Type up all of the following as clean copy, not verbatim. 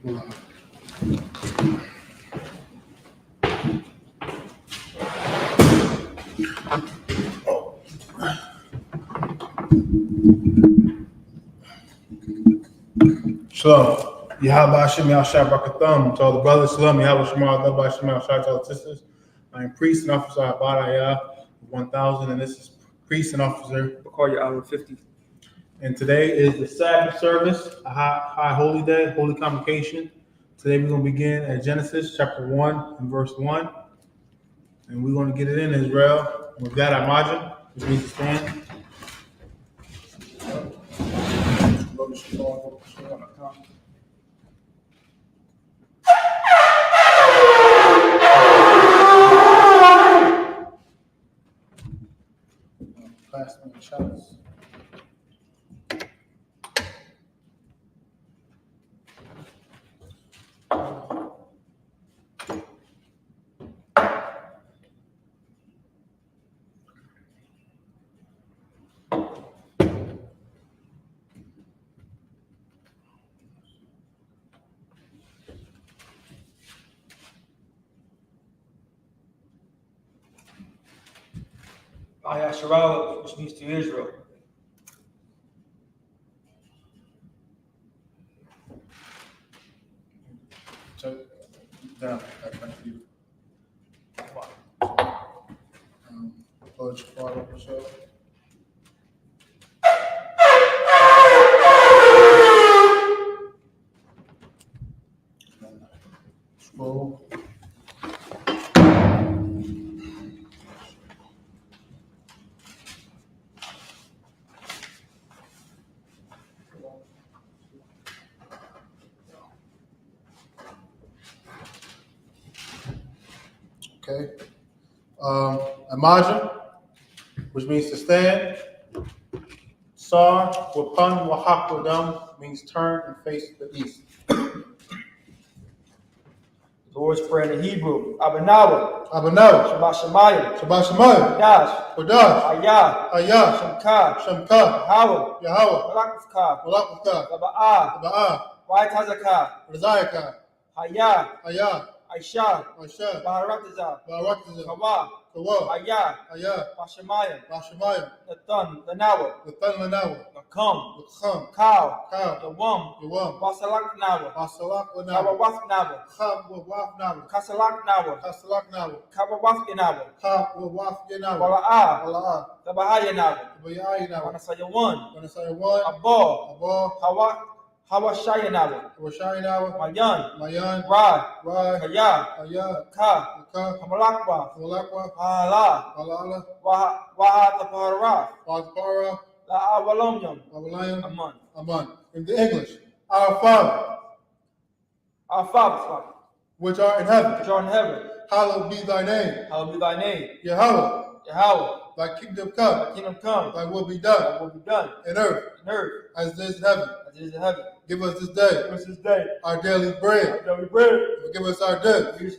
Shalom. Yahweh Hashem Yahshua Barakatham to all the brothers. Shalom. Yahweh Shema Yahweh Hashem Yahshua to all the sisters. I am priest and officer Abadayah 1000, and this is priest and officer Bakar Hour 50. And today is the Sabbath service, a high holy day, holy convocation. Today we're going to begin at Genesis chapter 1 and verse 1. And we're going to get it in Israel. With that, Imagine, which means to stand. Pass me the shots. I.S.U.P.K, which means to Israel. So, down. Thank you. Scroll. Okay. Imagine, which means to stand. Sar, Wapan, Wahak, means turn and face the east. The Lord's Prayer in Hebrew. Abanawa. Abanawa. Shabbat Shemayim. Kodash. Ayah. Shemka. Yahweh. Malakufka. Rizayaka. Ayah. Aisha. Aisha. Barakazah. Kawa. Ayah. Bashamayim. Nathan. Lanawa. Nakam. Cow. Yawam. Basalak Nawa. Kabawaf Nawa. Kasalak Nawa. Kabawaf Nawa. Wala'a. Kabahaya Nawa. Wanasayawan. Abba. Hawashaya Nawa. Mayan. Ra. Kaya. Ka. Hamalakwa. Hala. Wahatapara. La'awalomyam. Aman. In the English, our Father, Father, which art in heaven, hallowed be thy name. Yahweh, thy kingdom come. Thy will be done. In earth. As it is in heaven. Give us this day. Our daily bread. Forgive us our debts.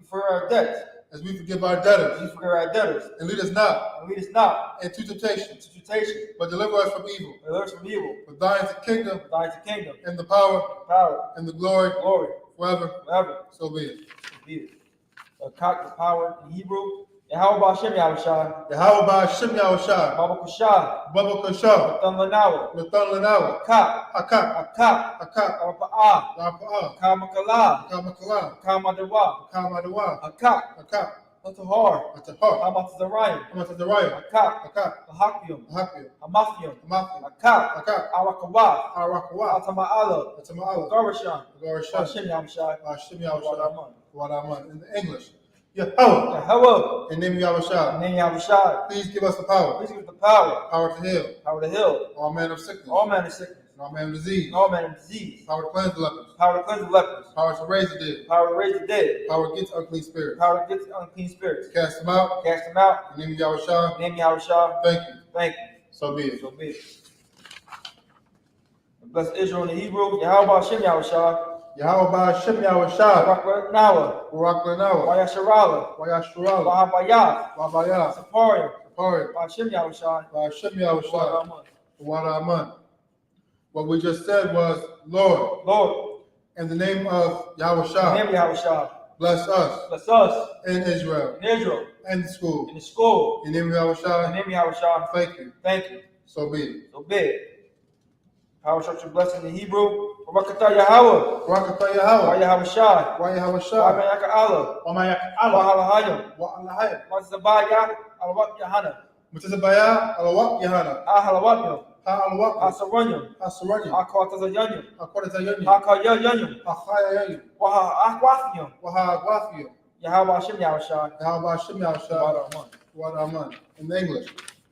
For our debts. As we forgive our debtors. And lead us not into temptation. But deliver us from evil. For thine is the kingdom. And the power. And the glory. Forever. So be it. The power in Hebrew. Yahweh Hashem Yahushua. Baba Kusha. Nathan Lanawa. Hakak. Kamakala. Kamadawa. Hakak. Atahar. Amatazarayim. Hakak. Hakyum. Hamathium. Hakak. Arakawah. Atama'ala. Garashan. Hashem Yahushua. In the English, Yahweh. In the name of Yahweh. Please give us the power. Power to heal. All manner of sickness. All manner of disease. Power to cleanse the lepers. Power to raise the dead. Power against unclean spirits. Cast them out. In the name of Yahweh. Thank you. So be it. Bless Israel in the Hebrew. Yahweh Hashem Yahushua. Barak Lanawa. Wayasharala. Wahabayah. Saparia. Hashem Yahushua. What we just said was Lord. In the name of Yahweh In the name of Yahweh Shah. bless us. Bless us. In Israel. In Israel. And the school. In the school. In the name of Yahweh Shah. In the name of Yahweh Shah. Thank you. Thank you. So be it. So be it. Power structure blessing in Hebrew. Barakatah Yahweh. Barakatah Yahweh. Wa Yahweh Shah. Wa Yahweh Wa Shah. Mayaka Allah. Wa Mayak Wa Allah. Halahayim. Wa Alahayim. Wa Zabaya. Alawat Yahanna. Mutasabaya Alawak Yahanna. Ahalawatyo. Ha Alawak. Asaranyum. Ha Saranyam. Akawatazayanyum. Ha Kodatayanyam. Akayanyum. Ha Khayayanyam. Wa Akwafnyum. Wa Ha Agwafiyam. Yahweh Hashem Yahweh Shah. Yahweh Hashem Yahweh Wa Shah. Rahman. Wa Rahman. In the English.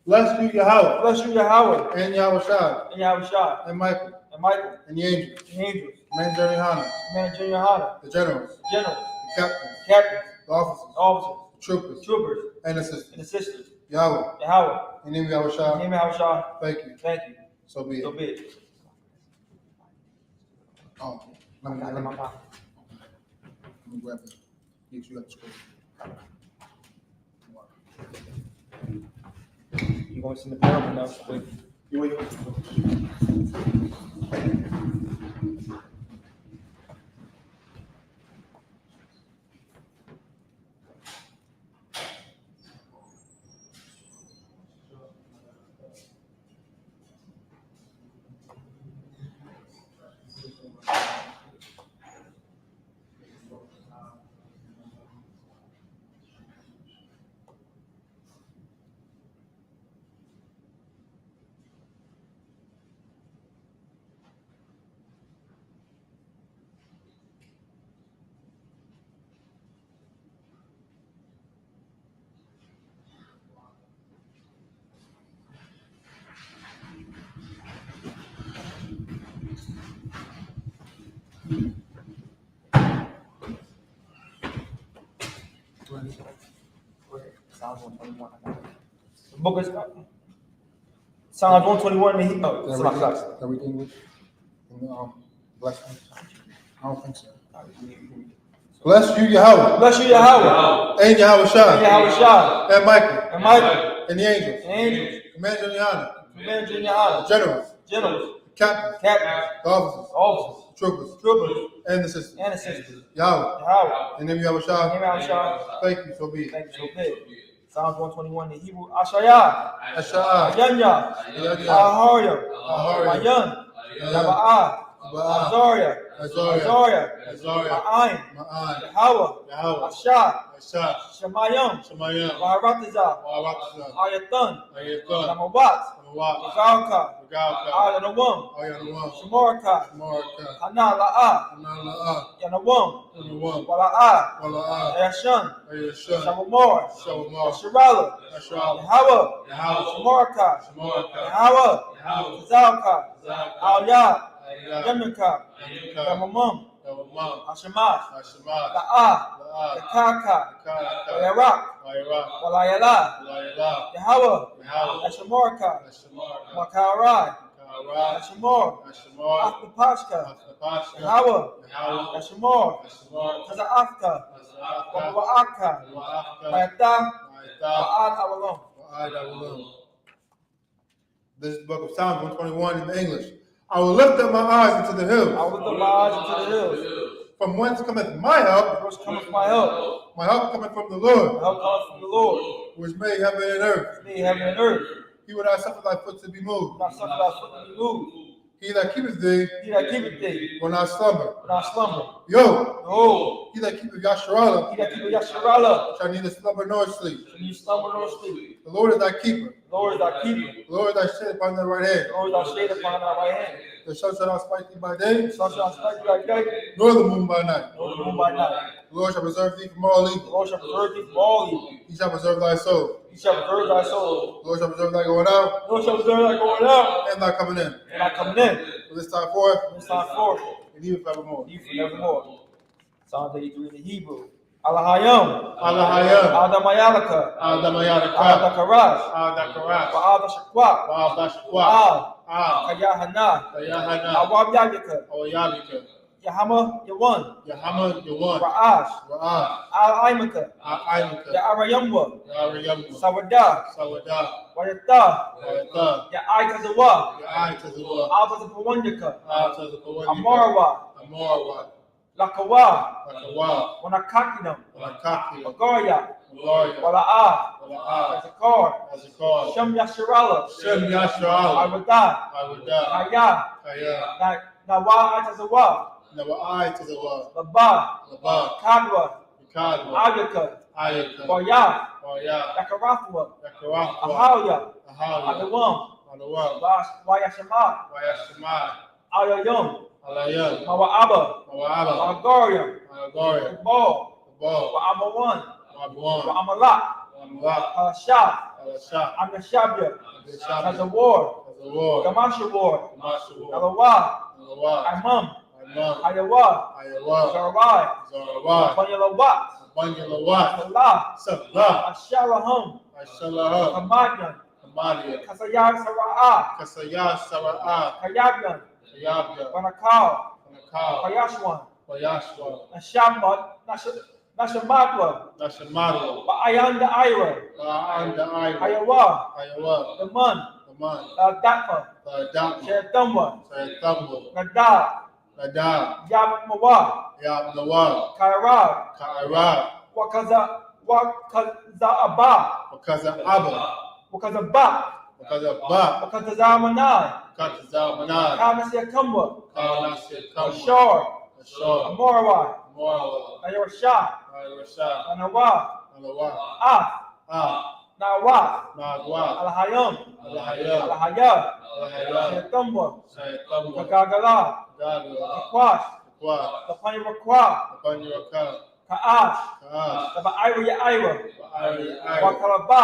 Bless you Yahweh. Bless you Yahweh. And Yahweh Shah. And Yahweh Shah. And Michael. And Michael. And the angels. The angels. Commander GEN.YAHANNA. Commander GEN.YAHANNA. The generals. The generals. The captains. Captains. The officers. The officers. The troopers. Troopers. And assistants. And the sisters. Yahweh. Yahweh. In the name of Yahweh In the Shah. name of Yahweh Shah. Thank you. Thank you. So be it. So be it. Oh, let me grab it. Yes, you got the scroll. You going to send the parable now? Wait. You wait. Psalms 121. The book is Psalms 121 in Hebrew. Everything English? In the blessing? I don't think so. Bless you, Yahweh. Bless you, Yahweh. And Yahweh Shah. And Yahweh Shah. And Michael. And Michael. And the angels. And angels. Commander GEN.YAHANNA. Commander The GEN.YAHANNA. generals. Generals. The captains. Captains. The officers. Officers. The troopers. Troopers. And the assistants. And assistants. Yahweh. Yahweh. In the name of Yahweh In the name of Shah. Yahweh Shah. Thank you, so be it. Thank you, so big. Psalms 121 in Hebrew. Ashaya. Asha'ah. Ayanya. Ayanya. Aharyam. Aharyam. Mayan. Mayan. Yaba'ah. Ba'ah. Azaria. Azaria. Azaria. Azaria. Ma'ayin. Ma'an. Yahweh. Yahweh. Ashah. Ashah. Shemayim. Shemayim. Waharatazah. Wa'arakazah. Ayatan. Ayathan. Namawat. Mawat. Zalka. Regalka. Ayanawam. Ayanawam. Shemorka. Maraka. Hana La'ah. Anala'ah. Yanawam. Yanawam. Wala'ah. Wala'ah. Ayashan. Ayashan. Shamamor. Shawamar. Shirala. Ash'al. Yahweh. Yahweh. Shemorka. Shamarka. Yahweh. Yahweh. Zalka. Zalka. Aliyah. Ayah. Yamika. Yamika. Yamamam. Yawamam. Hashemash. Hashemah. La'ah. La'ah. Yakaka. Kaka. Yarak. Wa'irah. Walayala. Wa'irah. Yahweh. Yahweh. Hashemorka. Hashemarka. Makarai. Ka'arah. Hashemor. Hashemar. Akupashka. Hashepashka. Yahweh. Yahweh. Hashemor. Hashemar. Kaza'afka. Haza'aka. Wa'aka. Wa'afka. Ma'ata. Ma'ita. Wa'ad Avalon. Wa'ad Avalon. This is the book of Psalms 121 in the English. I will lift up my eyes into the hills. I will lift up my eyes into the hills. From whence cometh my help? Whence cometh my help? My help cometh from the My Lord, help cometh from the Lord, who has made heaven and earth. who made heaven and earth. He will not suffer thy foot to be moved. Not suffer thy foot to be moved. He that keepeth thee He that keepeth thee will not slumber. will not slumber. Yo, Behold, he that keepeth Yasharallah he that keepeth Yasharallah shall neither slumber nor sleep. shall neither slumber nor sleep. The Lord is thy keeper. The Lord is thy keeper. The Lord is thy shade upon thy right hand. The Lord is thy shade upon thy right hand. The sun shall not smite thee by day, The sun shall not strike thee by day, nor the moon by night. nor the moon by night. The Lord shall preserve thee from all The evil. Lord shall preserve thee from all evil. He shall preserve thy soul. He shall preserve thy soul. The Lord shall preserve thy going out The Lord shall preserve thy going out and thy coming in. and thy coming in. From this time forth From this time forth, and even forevermore. you forevermore. Psalm 83 in the Hebrew. Alahayam. Alahayam. Adamayalaka. Adamayalaka. Adakarash. Adakarash. Ba'adashakwa. Ba'adashakwa. Kayahana. Kayahana. Awab Yagika. Awayabika. Yahama Yawan. Yahama Yawan. Ra'ash. Ra'ah. Al-Aimaka. A'imaka. Ya'arayamwa. Yarayamma. Sawada. Sawada. Wayata. Wayata. Ya'aitazawa. Ya'ai Tazawah. Altazapawanyaka. Altazapawanyaka. Amarwa. Amarwa. Lakawa. Lakawa. Wanakakinam. Wanakaki. Magoya. Magoya. Wala'a. Wala'a. Azakar. Azakar. Shem Yasharala. Shem Yasharala. Iwada. Iwada. Kaya. Kaya. Nawa Atazawa. Nawa Tazawa. Laba. Laba. Kadwa. Kadwa. Ayaka. Ayaka. Boya. Boya. Yakarathwa. Yakarathwa. Ahaya. Ahaya. Adawam. Adawam. Wayashama. Wayashama. Alayum. Alayam. Mawa'aba. Mawa'aba. Magaryam. Magaryam. Ball. Ball. Wa'amawan. Wa'amawan. Wa'amalak. Wa'amalak. Halashah. Halashah. Amnashabya. Amnashabya. Tazawar. Tazawar. Gamasha War. Gamasha War. Alawa. Alawa. Imam. Imam. Ayawa. Ayawa. Zarawai. Zarawai. Banyalawat. Banyalawat. Salah. Salah. Ashalahum. Ashalahum. Hamadyan. Hamadyan. Kasayar Sara'ah. Kasayar Sara'ah. Kayabyan. Kayabyan. Banakal. Banakal. Kayashwan. Kayashwan. Nashamat. Nashamatwa. Nashamatwa. Ba'ayan the Ira. Ba'ayan the Ira. Ayawa. Ayawa. The Man. The Man. Dakma. The Dakma. Shaytamwa. Shaytamwa. Nadab. Nadab. Yabmawa. Yabnawa. Kairab. Kairab. Wakaza'aba. Wakaza'aba. Wakazaba. Wakazaba. Wakazamanai. Wakazamanai. Kamasyakamwa. Kamasyakamwa. Ashar. Ashar. Amorawai. Morawa. Ayarashah. Ayarashah. Anawa. Anawa. Nawa. Nawa. Alhayam. Alhayam. Alhayab. Alhayam. Shaytamwa. Shaytamwa. Kagagala. Gagala. Kakwash. Kakwash. Kapanyakwa. Kapanyakwa. Kaash. Kaash. Taba Ira ya Ira. Ira. Wakalaba.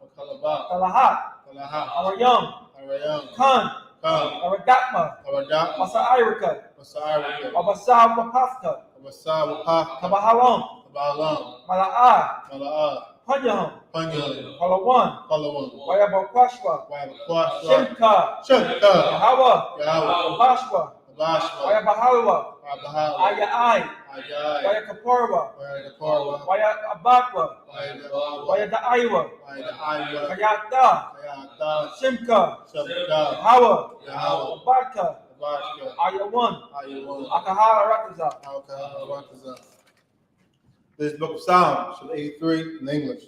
Wakalaba. Talahat. Talahat. Arayam. Arayam. Khan. Khan. Aradakma. Aradakma. Masa Irika. Masa Irika. Abasa Wapafka. Abasa Wapafka. Tabahalam. Tabahalam. Mala'a. Mala'a. Panyaham. Panyaham. Palawan. Palawan. Wayabakwashwa. Wayabakwashwa. Shimka. Shimka. Yahawa. Yahweh. Abashwa. Abashwa. Wayabahalwa. Wayabahalwa. Ayai. Ayai. Wayakaparwa. Wayakaparwa. Wayabakwa. Wayabakwa. Wayadaiwa. Wayadaiwa. Kayata. Kayata. Shimka. Shimka. Yahawa. Yahweh. Abaka. Abashka. Ayawan. Ayawan. Akahala Rakaza. Akahala Rakaza. This book of Psalms, chapter 83 in English.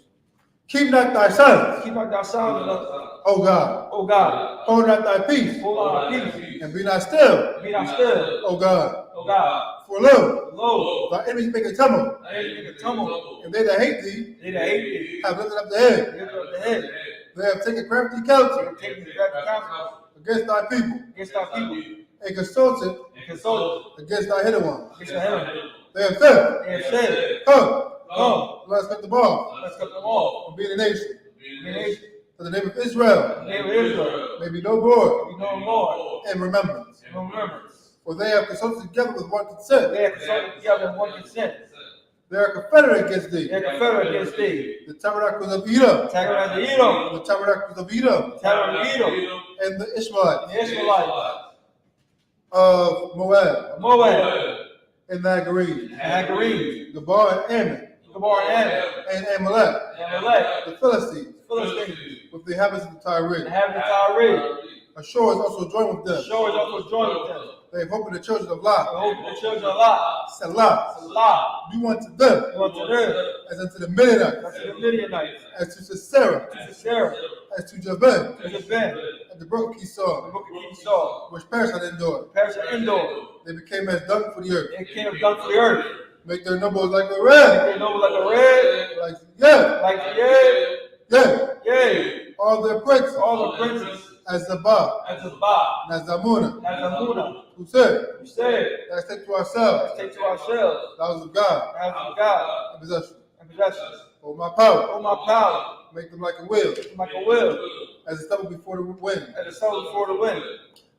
Keep not thy silence, Keep out thy silence, O God. O God. Hold not thy peace, Hold on thy peace. and be not still, Be not still, O God. O God. For lo, Lo, thy enemies make a tumult, thy enemies make a tumult. and they that hate thee They that hate thee, have lifted up the head. lift up the head. They have taken crafty counsel Take the crafty counsel against thy people, against thy people. and consulted And consult against thy hidden ones. against the heaven. They have said, They have said, Come, come, let us cut them off, let's cut them off. and be a nation, Be a nation. for the name of Israel The name of Israel. may be no more Be no more. in remembrance. No remembrance. For they have consulted together with one consent. They have consulted together in one consent. They are confederate against thee. They are confederate against thee. The tabernacles of Edom, Tabernacle of Edom. the tabernacles of Edom, Tabernacle of Edom. and the Ishmaelites The Israelites. of Moab, Moab. and the Agarim, And Hagarim. Gabar and Ammon, Gomorrah and Ammon. and Amalek, And Amalek. the Philistines, Philistines. with the inhabitants of the And Tyre. having the Tyre. Ashur is also joined with them. Shore is also joined with them. They have hope in the children of I Lot. hope the children of Lot. Selah, Allah. do unto them Unto them. as unto the Midianites, Unto the Midianites. as to Sisera, To Sarah. as to Jabin, To the Ben. at the brook of The Esau, book of Esau. which perished had endured. Parish of Endor. They became as dung for the earth. They came down to the earth. Make their numbers like a red. They know like a red. Like, yeah, Like the yea. yeah. Yea. All their princes, All the princes. as Zabah, As a Ba. and as Zamuna, As a Muna. who said, You said. let's take to ourselves Let's take to ourselves. the houses of God The house of God. and possession. And possessions. For my power, Oh, my power. make them like a wheel, Like a will. as a stubble before the wind, As the sun before the wind.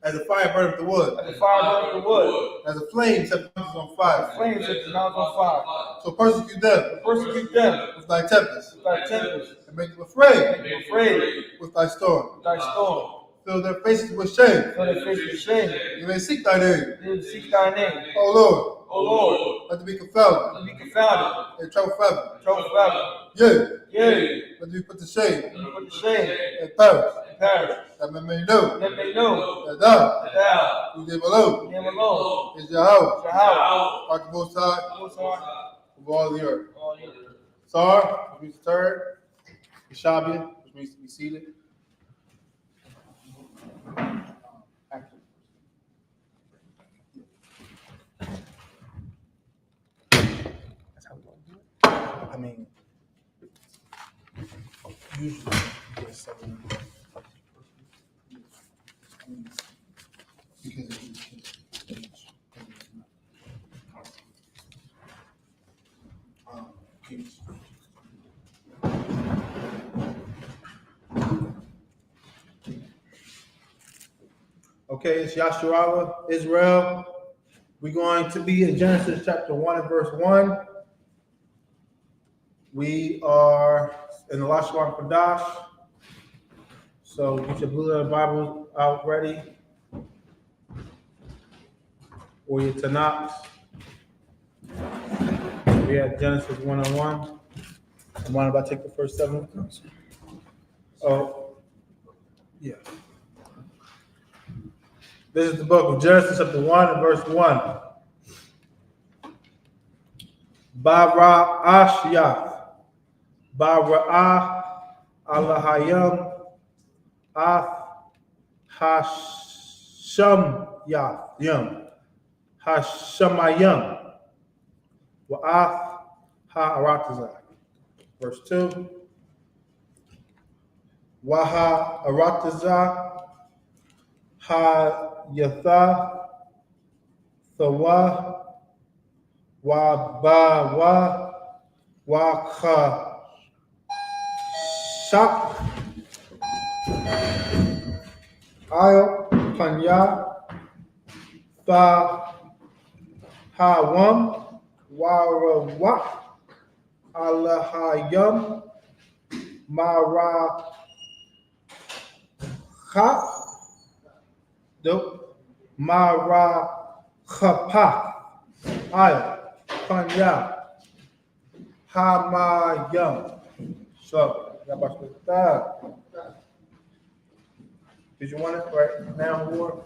as a fire burneth the wood, As the fire burns the wood. as a flame sets the mountains on fire. Flames set the mountains on fire. So persecute them Persecute them with thy tempest, with thy tempest. and make them afraid Make them afraid with thy storm. with thy storm. Fill their faces with shame. Fill their face with shame. You may seek thy name, They seek thy name. O Lord. O Lord, Let them be confounded let me be confounded. and trouble forever. Trouble forever. Yea, Yea, let them be put to shame let me put to shame. and perish. And that men may know that thou, who live alone, is Yahweh, like the Most High of all the earth. Sar, which means the third. Shabia, which means to be seated. That's how we want to do it. I mean, usually you get 7. Okay, it's Yasharala, Israel. We're going to be in Genesis chapter 1 and verse 1. We are in the Lashon Kodash. So get your blue letter Bible out ready. Or your Tanakh. We at Genesis 1:1. I'm about to take the first 7. Oh, yeah. This is the book of Genesis chapter 1 and verse 1. Bara Ashyaf. Bara Alahayam Ath Hasham Yam Hashamayam Wa'ath Ha'aratazah. Verse 2. Waha Aratazah Ha Yatha Thawa Wa Ba Wa Kha Shak Ayah Panya Fa Hawam Warawak Alahayam Mara Kha Mara Khapa Ayah Panya Hamayam. So, did you want it right now, War?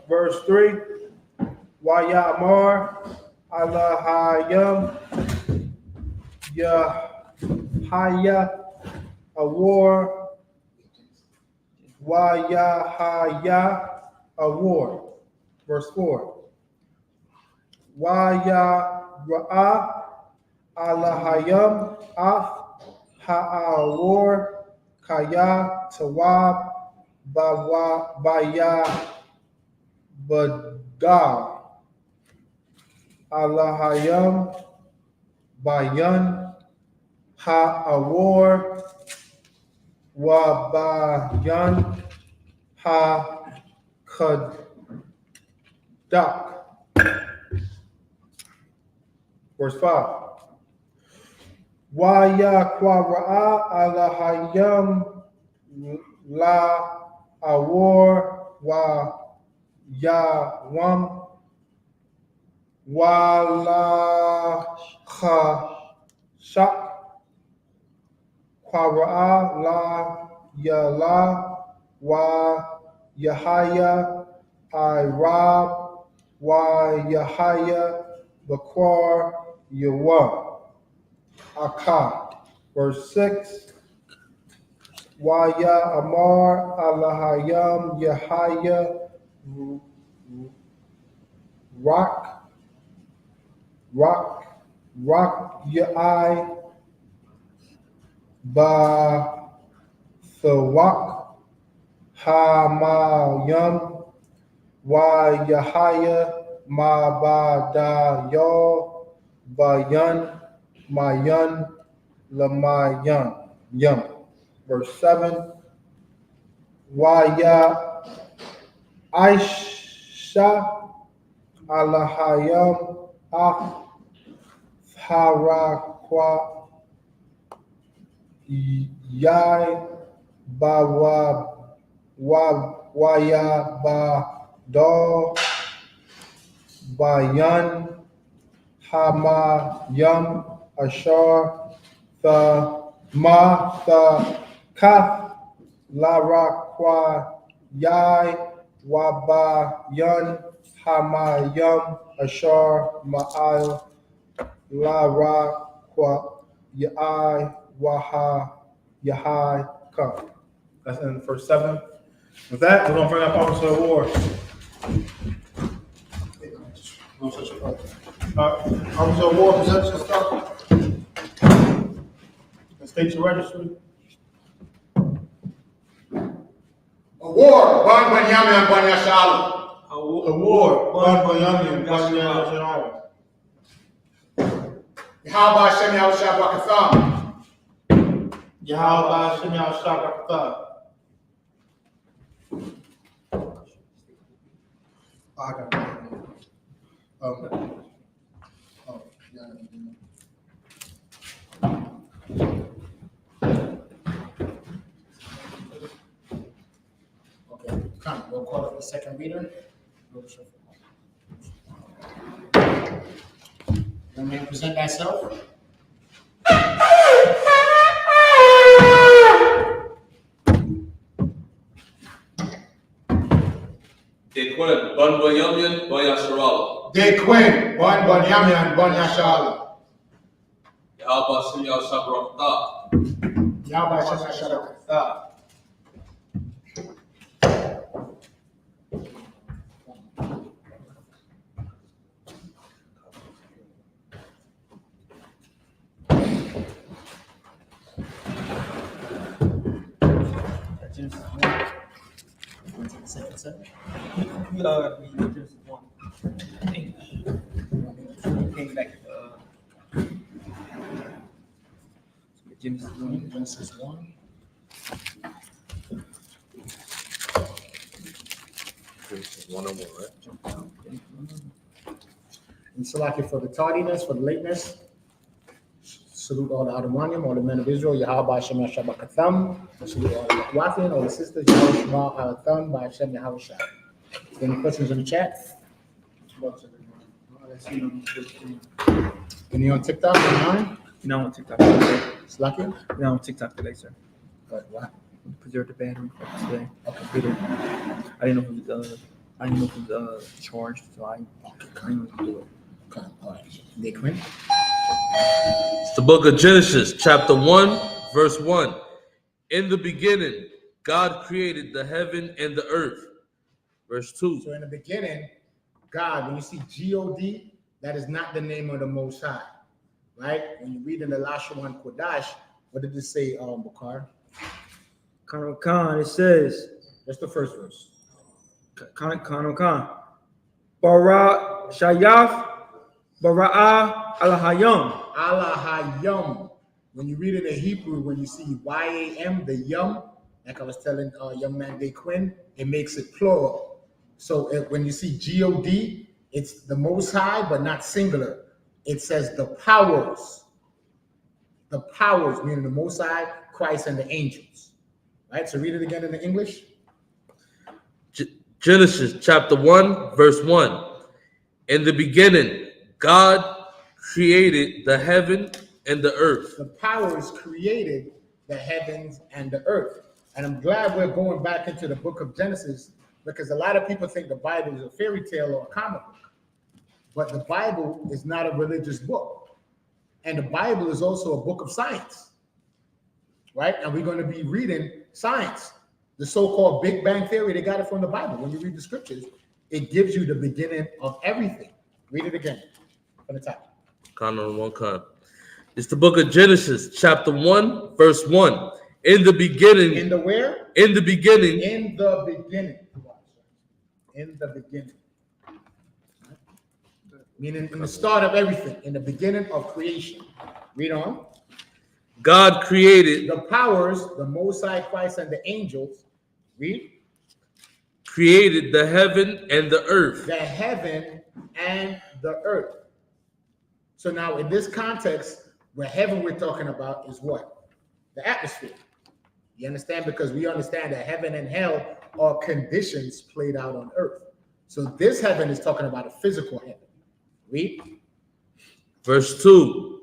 Verse 3. Wayamar Alahayam Yahaya Awar Wayahaya Awar. Verse 4. Waya Ra'a Alahayam Af Ha'awar Kaya Tawab Baya Badar Alahayam Bayan Ha'awar Wa Bayan Ha-Kadak. Verse 5. Waya Kwara'a Alahayam La Awar Wa Yawam Wa La Shak Kwara'a La Yala Wa Yahaya Irab Wa Yahaya Bakar Yawa Akkad. Verse 6. Waya Amar Alahayam Yahaya Rock Yai Ba Thawak Hamayam Wa Yahaya Ma Ba Da Yo Bayan Mayan Lamayan Yum. Verse 7. Waya Aisha Alahayam Ah Harakwa Yai Bawa Waya Ba Do Bayan Hama Yam Ashar The Ma tha ka la ra kwa yai wa ba yun hama yum ashar ma'al la ra kwa yai waha yahai ka. That's in verse 7. With that, we're going to bring up Officer of War. Officer of War, present your stuff. And state your registry. Award, Ban Banyami and Banyashala. Award, Ban Banyami and Banyashala. Yahweh Shem Yahushua Bakatham. Yahweh Shem Yahushua Bakatham. I got it. Okay, come, we'll call up the second reader. Young man, present thyself. Dequin, Ban Banyamian, Banyasharala. Dequin, Ban Banyami and Banyashala. Yahweh Shem Yahushua Barakatah. Yahweh Shem Yahushua Bakatham. You gotta read Genesis 1. English. Came back. Genesis 1. Genesis 1. And select it for the tardiness, for the lateness. Salute all the Adamanium, all the men of Israel, Yahweh Hashem Yahshua Bakatham. Salute all the Wafian, all the sisters, Yahweh Shema Alatham, by Hashem Yahweh Shai. Any questions in the chat? Any on TikTok online? No, on TikTok today. Slacking? No, on TikTok today, sir. What? Preserve the battery for today. Okay. I didn't know if it was charged, so I didn't know if do it. Okay. All right. Dequin. It's the book of Genesis, chapter 1, verse 1. In the beginning, God created the heaven and the earth. Verse 2. So in the beginning, God, when you see G-O-D, that is not the name of the Most High, right? When you read in the Lashawan Kodash, what did it say, Bukhar? Khan, it says, That's the first verse. Khan. Bara Shayaf, Bara'ah Alahayam. Alahayam. When you read it in Hebrew, when you see Y-A-M, the yum, like I was telling young man Dequin, it makes it plural. So when you see G-O-D, it's the Most High, but not singular. It says the powers. The powers, meaning the Most High, Christ, and the angels. Right? So read it again in the English. Genesis chapter 1, verse 1. In the beginning, God created the heaven and the earth. The powers created the heavens and the earth. And I'm glad we're going back into the book of Genesis, because a lot of people think the Bible is a fairy tale or a comic book. But the Bible is not a religious book. And the Bible is also a book of science. Right? And we're going to be reading science. The so-called Big Bang Theory, they got it from the Bible. When you read the scriptures, it gives you the beginning of everything. Read it again from the top. Con. It's the book of Genesis, chapter 1, verse 1. In the beginning. In the where? In the beginning. In the beginning. In the beginning. Meaning in the start of everything. In the beginning of creation. Read on. God created. The powers, the Most High, Christ, and the angels. Read. Created the heaven and the earth. The heaven and the earth. So now in this context, where heaven we're talking about is what? The atmosphere. You understand? Because we understand that heaven and hell are conditions played out on earth. So this heaven is talking about a physical heaven. Read. Verse 2.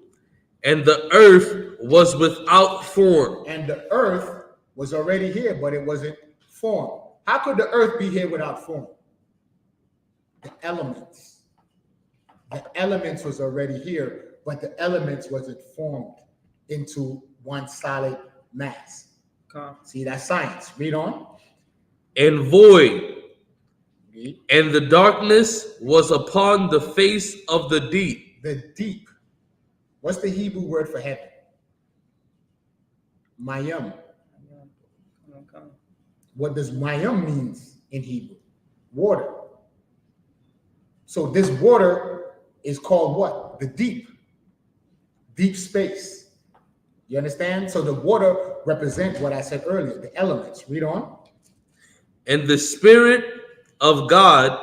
And the earth was without form. And the earth was already here, but it wasn't formed. How could the earth be here without form? The elements. The elements was already here, but the elements wasn't formed into one solid mass. See, that's science. Read on. And void. Read. And the darkness was upon the face of the deep. The deep. What's the Hebrew word for heaven? Mayim. What does mayim means in Hebrew? Water. So this water is called what? The deep. Deep space. You understand? So the water represents what I said earlier, the elements. Read on. And the Spirit of God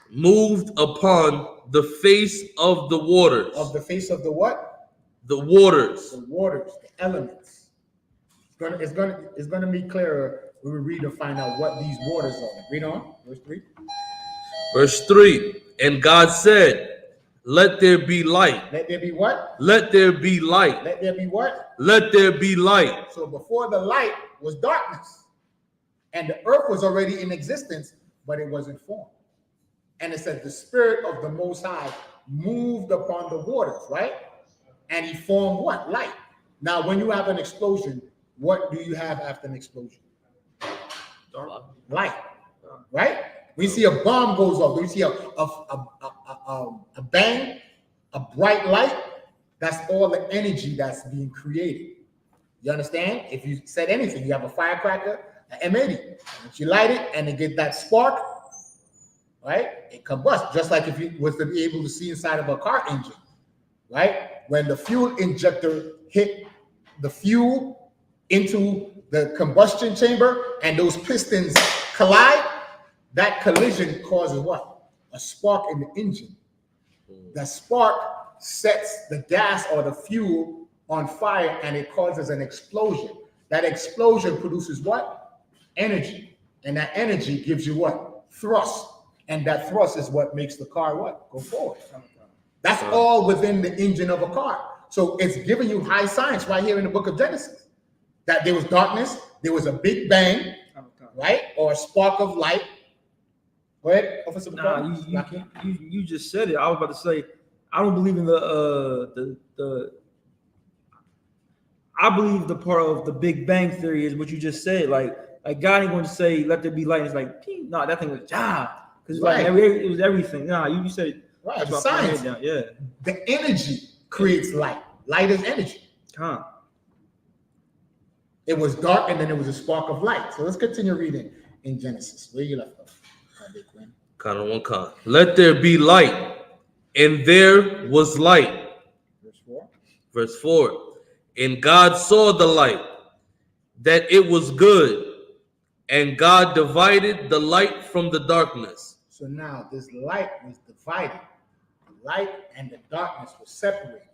moved upon the face of the waters. Of the face of the what? The waters. The waters, the elements. It's gonna be clearer when we read and find out what these waters are. Read on. Verse 3. Verse 3. And God said, let there be light. Let there be what? Let there be light. Let there be what? Let there be light. So before the light was darkness. And the earth was already in existence, but it wasn't formed. And it said the Spirit of the Most High moved upon the waters, right? And he formed what? Light. Now, when you have an explosion, what do you have after an explosion? Light, right? We see a bomb goes off. We see a bang, a bright light. That's all the energy that's being created. You understand? If you said anything, you have a firecracker, an M80. If you light it and it get that spark, right? It combusts, just like if you was to be able to see inside of a car engine, right? When the fuel injector hit the fuel into the combustion chamber and those pistons collide, that collision causes what? A spark in the engine. The spark sets the gas or the fuel on fire and it causes an explosion. That explosion produces what? Energy. And that energy gives you what? Thrust. And that thrust is what makes the car what? Go forward. That's all within the engine of a car. So it's giving you high science right here in the book of Genesis. That there was darkness, there was a big bang, right? Or a spark of light. Go ahead, Officer. You just said it. I was about to say, I don't believe in the I believe the part of the Big Bang Theory is what you just said. Like God ain't going to say, let there be light. It's like, no, that thing was because it's like it was everything. Nah, you said it. Right, the science. Yeah. The energy creates light. Light is energy. It was dark and then it was a spark of light. So let's continue reading in Genesis. Where you left off? Let there be light, and there was light. Verse 4. Verse 4. And God saw the light, that it was good, and God divided the light from the darkness. So now this light was divided. The light and the darkness were separated.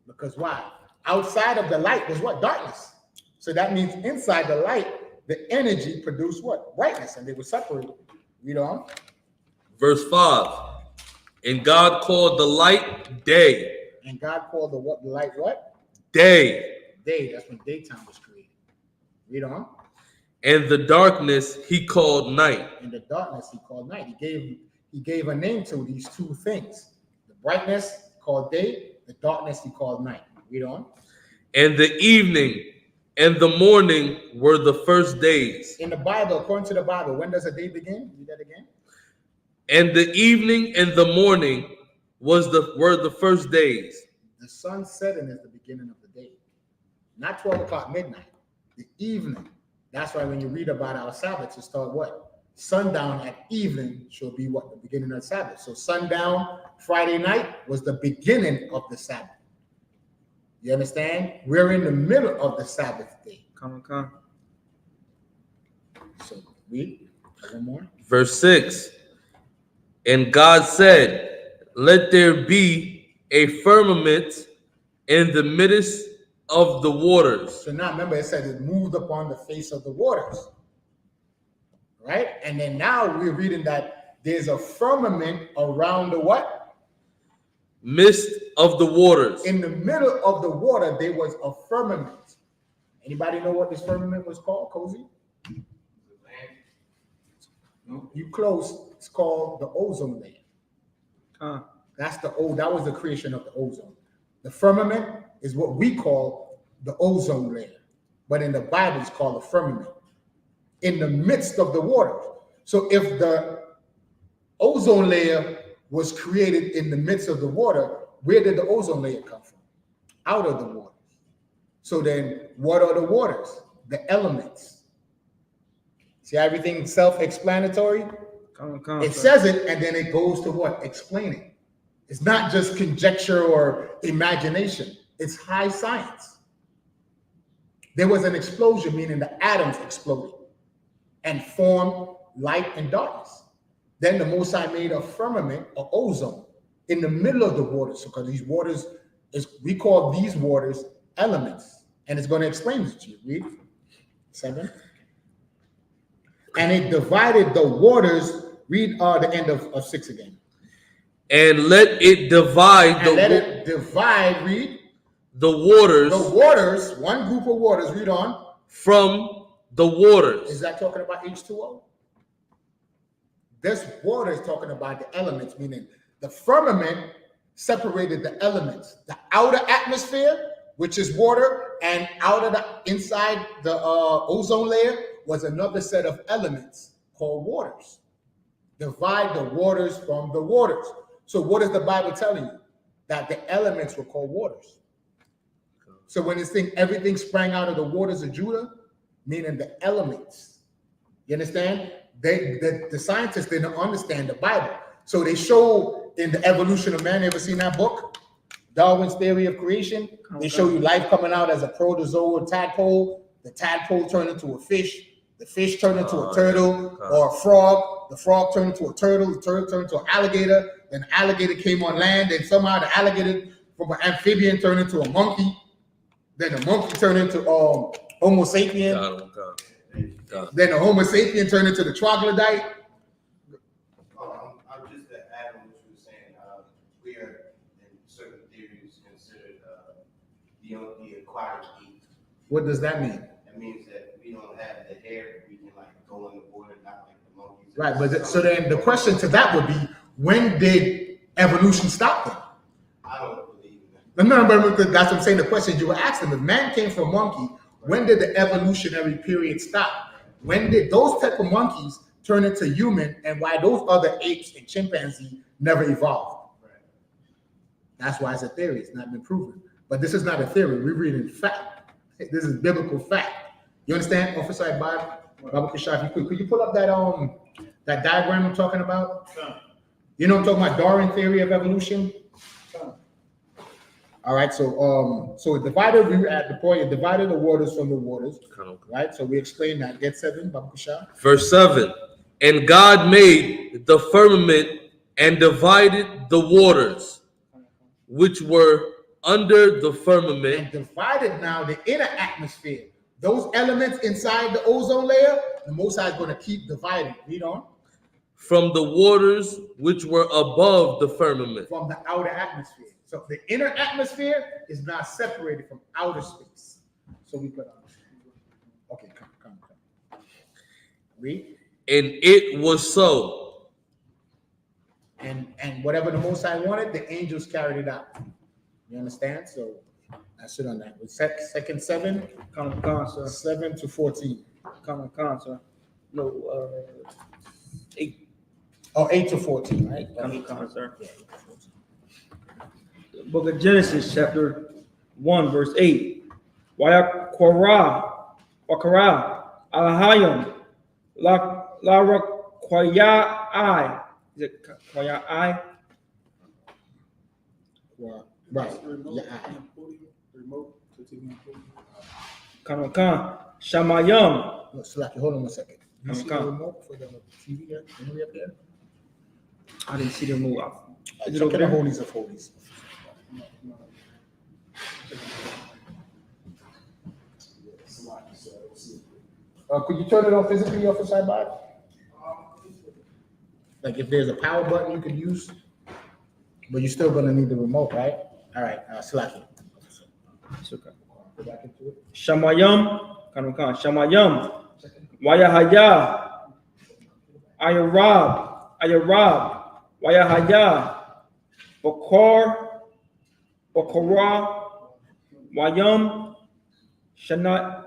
Because why? Outside of the light was what? Darkness. So that means inside the light, the energy produced what? Brightness, and they were separated. Read on. Verse 5. And God called the light day. And God called the what? The light what? Day. Day. That's when daytime was created. Read on. And the darkness he called night. And the darkness he called night. He gave a name to these two things. The brightness called day. The darkness he called night. Read on. And the evening and the morning were the first days. In the Bible, according to the Bible, when does a day begin? Read that again. And the evening and the morning were the first days. The sun setting is the beginning of the day. Not 12 o'clock midnight. The evening. That's why when you read about our Sabbath, you start what? Sundown at evening shall be what? The beginning of the Sabbath. So sundown Friday night was the beginning of the Sabbath. You understand? We're in the middle of the Sabbath day. Come. So read one more. Verse 6. And God said, let there be a firmament in the midst of the waters. So now remember it said it moved upon the face of the waters. Right? And then now we're reading that there's a firmament around the what? midst of the waters. In the middle of the water, there was a firmament. Anybody know what this firmament was called, Cozy? You close. It's called the ozone layer. That was the creation of the ozone. The firmament is what we call the ozone layer, but in the Bible it's called the firmament. In the midst of the water. So if the ozone layer was created in the midst of the water, where did the ozone layer come from? Out of the waters. So then, what are the waters? The elements. See, everything self-explanatory? It says it, and then it goes to what? Explaining. It's not just conjecture or imagination. It's high science. There was an explosion, meaning the atoms exploded and formed light and darkness. Then the Most High made a firmament, or ozone, in the middle of the waters. So, because these waters, we call these waters elements. And it's going to explain this to you. Read 7. And it divided the waters. Read the end of 6 again. And let it divide read the waters. The waters, one group of waters, read on. From the waters. Is that talking about H2O? This water is talking about the elements, meaning the firmament separated the elements. The outer atmosphere, which is water, and inside the ozone layer was another set of elements called waters. Divide the waters from the waters. So what is the Bible telling you? That the elements were called waters. So when it's saying everything sprang out of the waters of Judah, meaning the elements. You understand? The scientists didn't understand the Bible. So they show in the evolution of man, you ever seen that book? Darwin's Theory of Creation. They show you life coming out as a protozoa tadpole. The tadpole turned into a fish. The fish turned into a turtle or a frog. The frog turned into a turtle. The turtle turned into an alligator. Then the alligator came on land. And somehow the alligator from an amphibian turned into a monkey. Then the monkey turned into Homo sapien. Then the Homo sapien turned into the troglodyte. I'm just to add on what you were saying. We are in certain theories considered the aquatic ape. What does that mean? That means that we don't have the hair. We can like go in the water, not like the monkeys. Right, but so then the question to that would be, when did evolution stop then? I don't believe in that. No, but that's what I'm saying. The question you were asking, if man came from monkey, when did the evolutionary period stop? When did those type of monkeys turn into human, and why those other apes and chimpanzee never evolved? Right. That's why it's a theory. It's not been proven. But this is not a theory. We're reading fact. This is biblical fact. You understand, Officer Bob Kashaf? Could you pull up that diagram I'm talking about? Sure. You know I'm talking about Darwin theory of evolution? Sure. All right, so it divided. We were at the point it divided the waters from the waters, right? So we explained that. Get 7, Baba Kusha. Verse 7. And God made the firmament and divided the waters which were under the firmament. And divided now the inner atmosphere. Those elements inside the ozone layer, the Most High is going to keep dividing. Read on. From the waters which were above the firmament. From the outer atmosphere. So the inner atmosphere is now separated from outer space. So we put on. Okay, come. Read. And it was so. And whatever the Most High wanted, the angels carried it out. You understand? So that's it on that. Second 7. Come, sir. 7 to 14. Come, sir. No, 8. Oh, 8 to 14, right? Come, sir. Book of Genesis, chapter 1, verse 8. Wayakora, Alahayim, Lara Kwayai. Is it Kwayai? Right. Come. Shamayim. Hold on 1 second. You see the Come. remote for the TV there? Can we up there? I didn't see the remote. Is it Check over the there? holies of holies. Could you turn it on physically off the sidebar? Like if there's a power button you could use. But you're still gonna need the remote, right? All right, Slaki. It's okay. Go back into it. Shamayam, Shamayam, Wayahaya, Ayarab, Wayahaya, Bakora, Wayam, Shanya.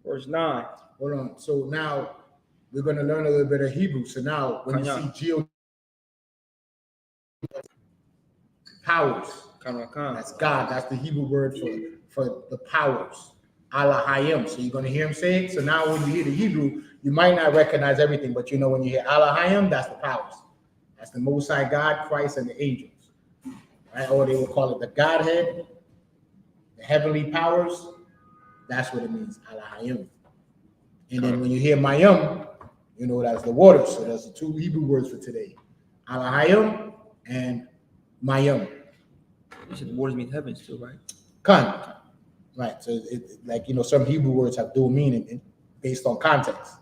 Verse 9. Hold on. So now we're gonna learn a little bit of Hebrew. So now when you see powers, that's God. That's the Hebrew word for the powers. Alahayim. So you're gonna hear him say it. So now when you hear the Hebrew, you might not recognize everything, but you know when you hear Alahayim, that's the powers. That's the Most High God, Christ, and the angels. Right? Or they will call it the Godhead, the heavenly powers. That's what it means, Alahayim. And then when you hear Mayim, you know that's the waters. So that's the two Hebrew words for today. Alahayim and Mayim. You said the waters mean heavens too, right? Kan. Right. So it like some Hebrew words have dual meaning based on context.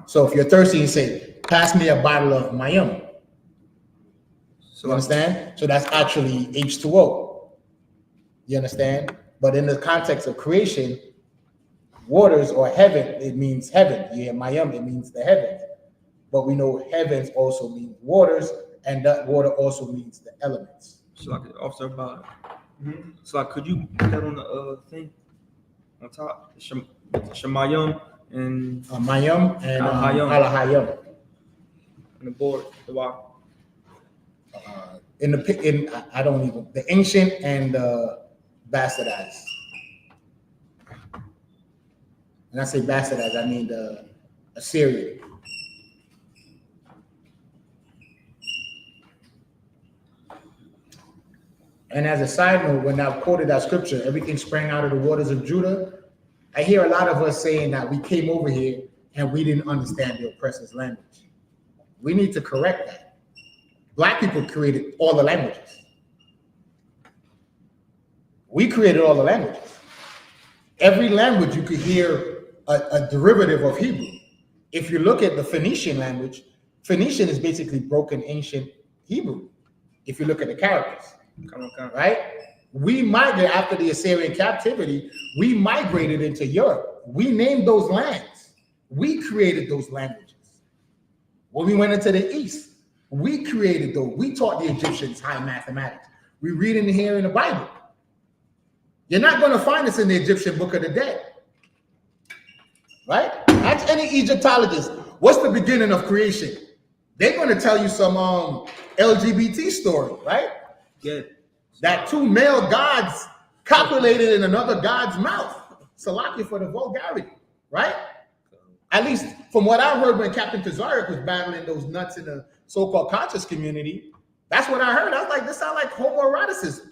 So if you're thirsty, you say, pass me a bottle of Mayim. So you understand? So that's actually H2O. You understand? But in the context of creation, waters or heaven, it means heaven. You hear Mayim, it means the heavens. But we know heavens also means waters, and that water also means the elements. So like officer about So like, could you put that on the thing on top? Shemayim and Mayim and Alahayim. On the board, the wall. I don't even the ancient and bastardized. When I say bastardized, I mean the Assyrian. And as a side note, when I've quoted that scripture, everything sprang out of the waters of Judah, I hear a lot of us saying that we came over here and we didn't understand the oppressor's language. We need to correct that. Black people created all the languages. We created all the languages. Every language you could hear a derivative of Hebrew. If you look at the Phoenician language, Phoenician is basically broken ancient Hebrew. If you look at the characters. Right? We migrated after the Assyrian captivity, we migrated into Europe. We named those lands. We created those languages. When we went into the East, we created those. We taught the Egyptians high mathematics. We read in here in the Bible. You're not going to find this in the Egyptian Book of the Dead. Right? Ask any Egyptologist, what's the beginning of creation? They're going to tell you some LGBT story, right? Yeah. That two male gods copulated in another god's mouth. Salaki for the vulgarity, right? At least from what I heard when Captain Tazariak was battling those nuts in the so-called conscious community, that's what I heard. I was like, this sounds like homoeroticism.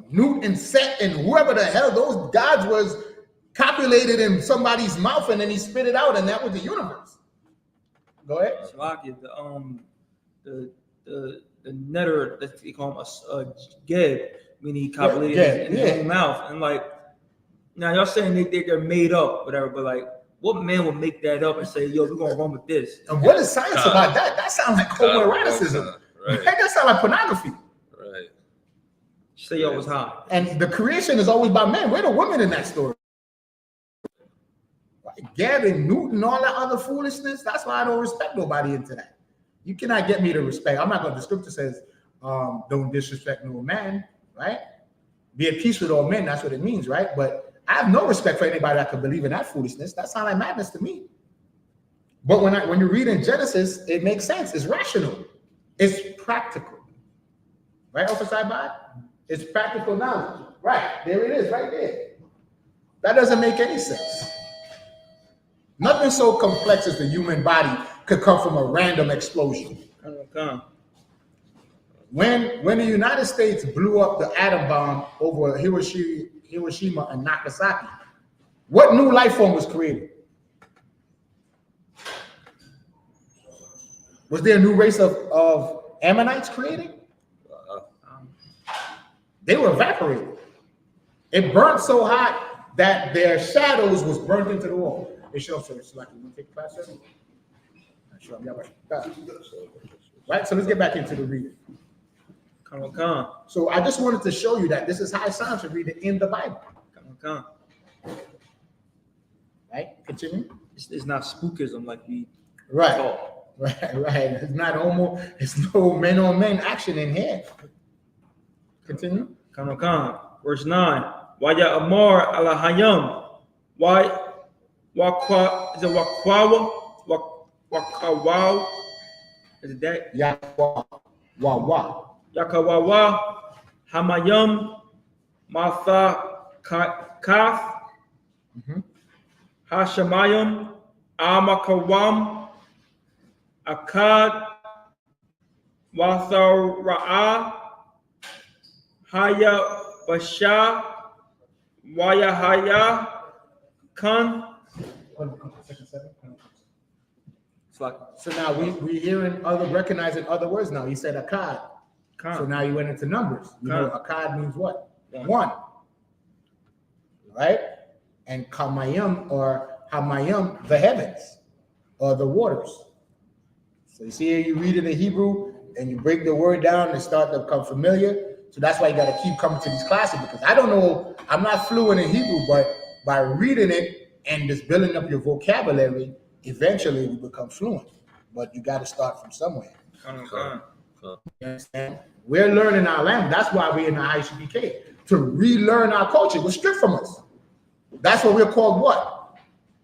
Newt and Set and whoever the hell those gods was copulated in somebody's mouth and then he spit it out and that was the universe. Go ahead. Salaki, the netter, they call him a ged, meaning he copulated in his own mouth. And like, now y'all saying they're made up, whatever, but like, what man would make that up and say, yo, we're gonna run with this? And what is science about that? That sounds like homoeroticism. Right? That sounds like pornography. Right. Say y'all was high. And the creation is always by men. Where the women in that story? Like Gavin Newton, all that other foolishness. That's why I don't respect nobody into that. You cannot get me to respect. I'm not going to, the scripture says, don't disrespect no man, right? Be at peace with all men. That's what it means, right? But I have no respect for anybody that could believe in that foolishness. That sounds like madness to me. But when you read in Genesis, it makes sense. It's rational. It's practical. Right, Officer Ibad? It's practical knowledge. Right, there it is, right there. That doesn't make any sense. Nothing so complex as the human body could come from a random explosion. When the United States blew up the atom bomb over Hiroshima and Nagasaki, what new life form was created? Was there a new race of Ammonites created? They were evaporated. It burnt so hot that their shadows was burnt into the wall. They show up, so it's like, you want to take a class, sir? Right, so let's get back into the reading. Come. So I just wanted to show you that this is how it sounds to read it in the Bible. Come. Right, continue. It's not spookism like we Right. talk. Right. It's not it's no men on men action in here. Continue. Come. Verse 9. Waya Amar ala Hayam. Why Wakwa is it Wakwawa? Wakawaw? Is it that? Yakawawa. Yakawawa Hamayam Matha Kaf Hashamayam Amakawam Akkad Wathara'a Haya Basha Waya Haya Khan. So now we hearing recognizing other words now. He said Akkad. So now you went into numbers. You know, Akkad means what? One. Right? And Kamayam or Hamayam, the heavens or the waters. So you see here, you read it in Hebrew and you break the word down and start to become familiar. So that's why you got to keep coming to these classes, because I don't know, I'm not fluent in Hebrew, but by reading it and just building up your vocabulary, eventually you become fluent. But you got to start from somewhere. You understand? We're learning our language. That's why we're in the I.S.U.P.K, to relearn our culture. It was stripped from us. That's what we're called what?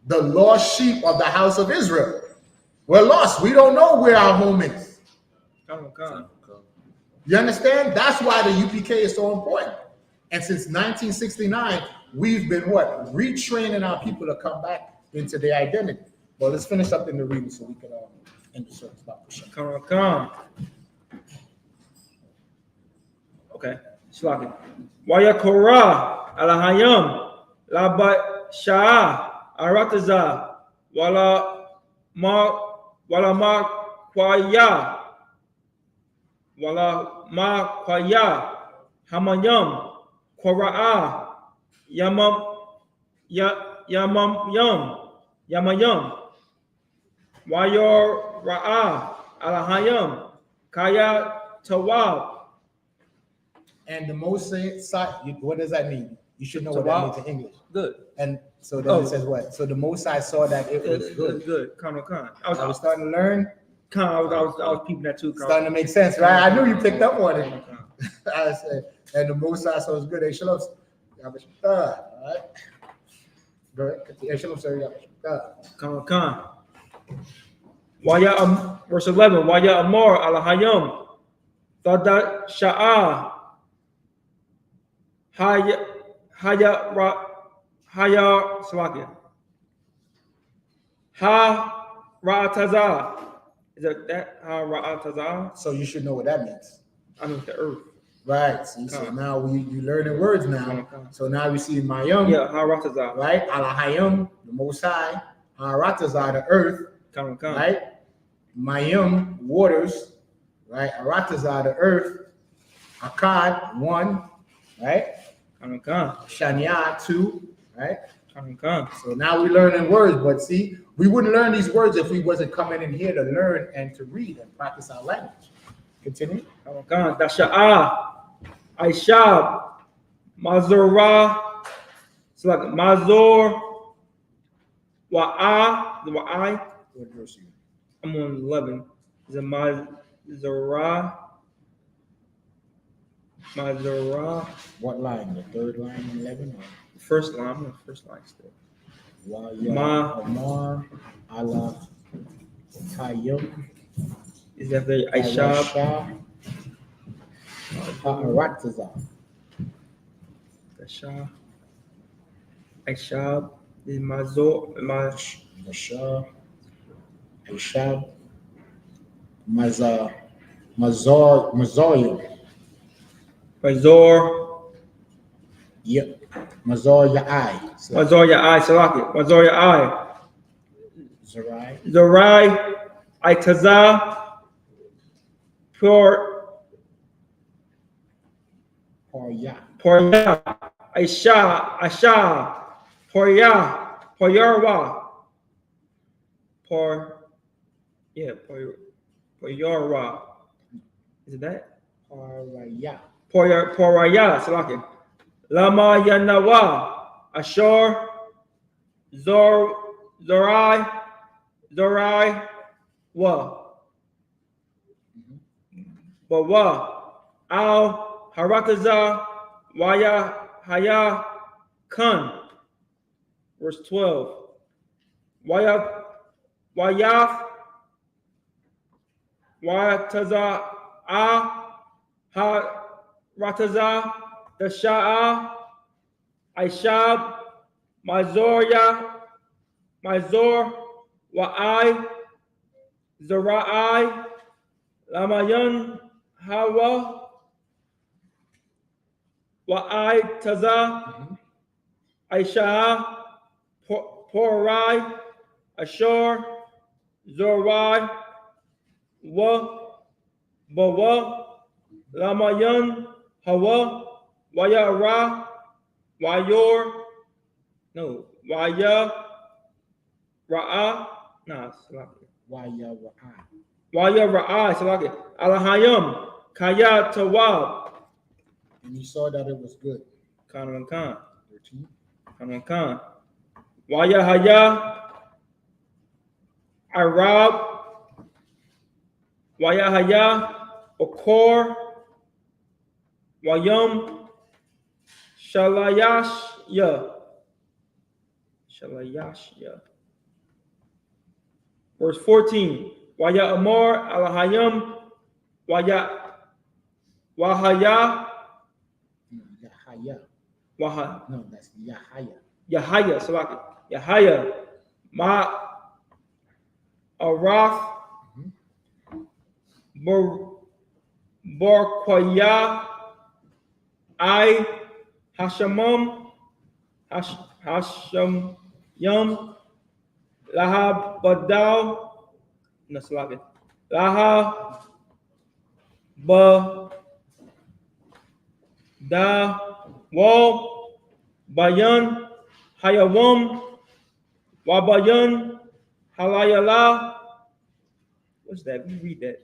The lost sheep of the house of Israel. We're lost. We don't know where our home is. You understand? That's why the UPK is so important. And since 1969, we've been what? Retraining our people to come back into their identity. Well, let's finish up in the reading so we can end the service. Come. Okay. Slaki. Waya Korah Alahayam Labat Shah Arataza Wala Ma Kwaya Hamayam Kora'a Yamayam Wayor Ra'a Alahayam Kaya Tawab. And the Moses side, what does that mean? You should know what that means in English. Good. And so then it says what? So the Mosai saw that it was good. Good. Khan. I was starting to learn. I was peeping that too. Starting to make sense, right? I knew you picked up on it. I said, and the Mosai saw it was good. Hey, shalom. All right. Go ahead. Hey, shalom, sir. Khan. Waya verse 11. Waya Amar Alahayam Tada Sha'a Haya Salakia Ha Ra'ataza. Is that Ha Ra'ataza? So you should know what that means. I mean the earth. Right. See, so now you learning words now. So now we see Mayam. Yeah, Ha Ra'ataza. Right. Alahayam, the Most High. Ha Ra'ataza, the earth. Right. Mayam, waters. Right. Arataza, the earth. Akkad, one. Right. Shania, two. Right. So now we're learning words, but see, we wouldn't learn these words if we wasn't coming in here to learn and to read and practice our language. Continue. Dasha'a, I.S.U.P.K, Mazorah, it's like Mazor, Wa'ai. What verse are you? I'm on 11. Is it Mazorah? What line? The third line in 11? Or? The first line. I'm on the first line still. Amar Allah Tayyum. Is that the I.S.U.P.K? Arataza. I.S.U.P.K is Mazor. I.S.U.P.K. Mazor. Yep. Mazor Ya'ai. Mazor Ya'ai. Salaki. Mazor Ya'ai. Zorai. Aitaza. Porya. Aisha. Porya. Poyarwa. Yeah, Poyora. Is it that? Paraya. Poraya, Salaki. Lama Yanawa. Ashur. Zorai. Wa. Bawa. Al Harakaza. Waya Haya Kun. Verse 12. Wayaf Wataza Ha Rataza Dasha'a I.S.U.P.K Mazor Wa'ai Zara'ai Lamayan Hawa Wa'ai Taza Aisha Porai Ashur Zorai Bawa Lamayan Hawa Wayara Wayor Waya Ra'a Waya Ra'a Salaki Alahayam Kaya Tawab. And he saw that it was good. Khan 13. Khan Waya Haya Arab Waya Haya Okor Wayam Shalayashya. Verse 14. Waya Amor Alahayam Wahaya Yahaya. No, that's Yahaya. Yahaya Salaki Yahaya Ma Araf Borquaya I Hashamum Hasham Yum Laha Badal Naslaki Laha Ba Da Wal Bayan Hayawum Wabayan Halayala. What's that? We read that.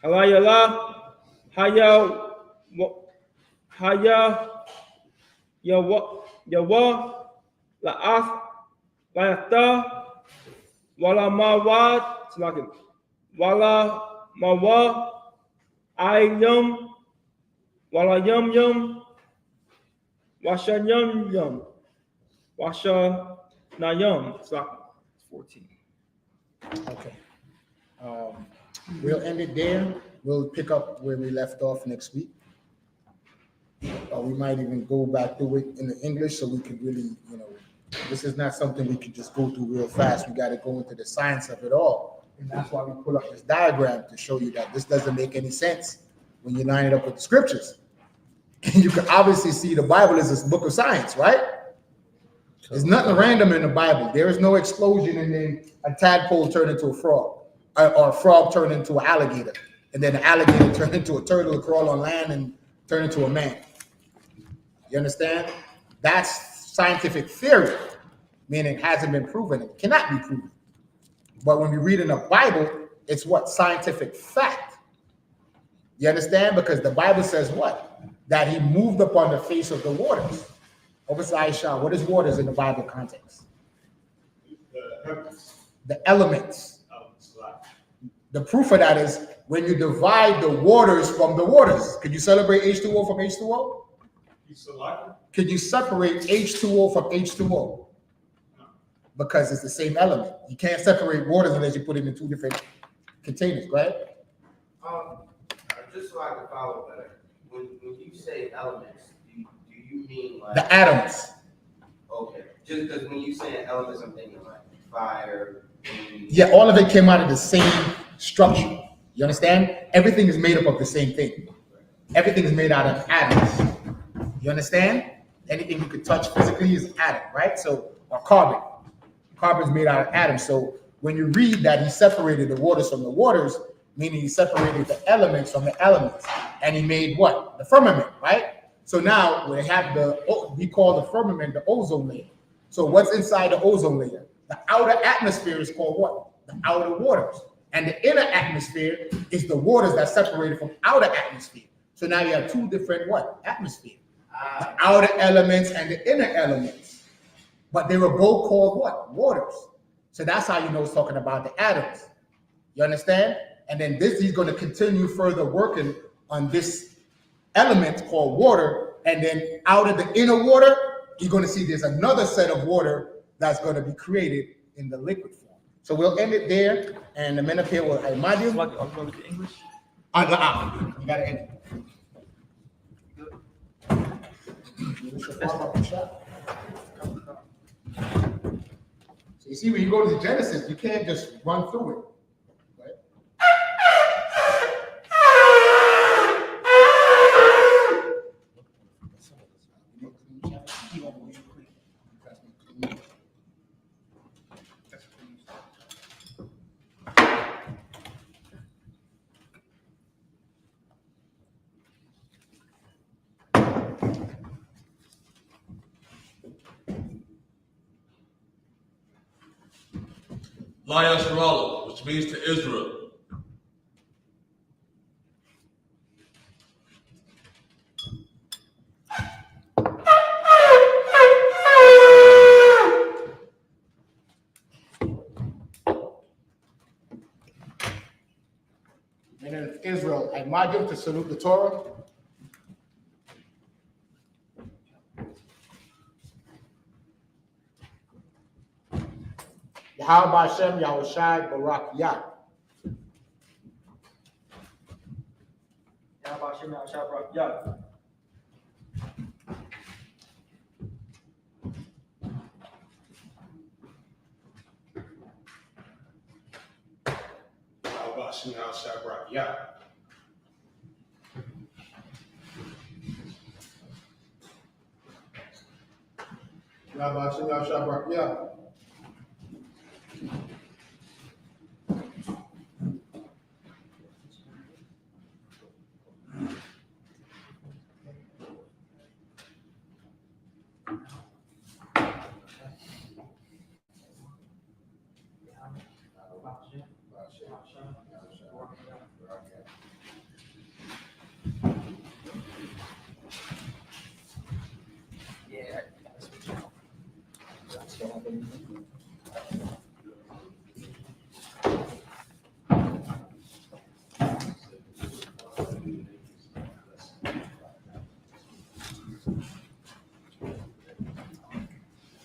Halayala Haya Yawa La'af Layata Wala Mawad Wala Mawa Ayum Wala Yum Washa Yum Washa Nayum. 14. Okay. We'll end it there. We'll pick up where we left off next week. We might even go back through it in the English so we could really, this is not something we could just go through real fast. We got to go into the science of it all. And that's why we pull up this diagram to show you that this doesn't make any sense when you line it up with the scriptures. And you can obviously see the Bible is this book of science, right? There's nothing random in the Bible. There is no explosion and then a tadpole turned into a frog, or a frog turned into an alligator, and then the alligator turned into a turtle to crawl on land and turn into a man. You understand? That's scientific theory, meaning it hasn't been proven. It cannot be proven. But when we read in the Bible, it's what? Scientific fact. You understand? Because the Bible says what? That he moved upon the face of the waters. What's I.S.U.P.K? What is waters in the Bible context? The elements. The proof of that is when you divide the waters from the waters. Could you celebrate H2O from H2O? Could you separate H2O from H2O? No. Because it's the same element. You can't separate waters unless you put it in two different containers, right? Just so I can follow better, when you say elements, do you mean like the atoms? Okay, just because when you say elements, I'm thinking like fire. Yeah, all of it came out of the same structure. You understand? Everything is made up of the same thing. Everything is made out of atoms. You understand? Anything you could touch physically is atom, right? So, or carbon. Carbon is made out of atoms. So when you read that he separated the waters from the waters, meaning he separated the elements from the elements, and he made what? The firmament, right? So now we have we call the firmament the ozone layer. So what's inside the ozone layer? The outer atmosphere is called what? the outer waters. And the inner atmosphere is the waters that separated from outer atmosphere. So now you have two different what? Atmosphere. The outer elements and the inner elements. But they were both called what? Waters. So that's how you know it's talking about the atoms. You understand? And then this, he's going to continue further working on this element called water. And then out of the inner water, you're going to see there's another set of water that's going to be created in the liquid form. So we'll end it there, and the men up here will remind you. So I'm going with the English. You got to end it. So you see, when you go to the Genesis, you can't just run through it. Right? ISRAELITES, which means to Israel. Men of Israel, I remind you to salute the Torah. Yahweh Hashem, Yahweh Shai, Barak Yah. Yahweh Hashem, Yahweh Shai, Barak Yah. Yahweh Hashem, Yahweh Shai, Barak Yah. Yahweh Hashem, Yahweh Shai, Barak Yah.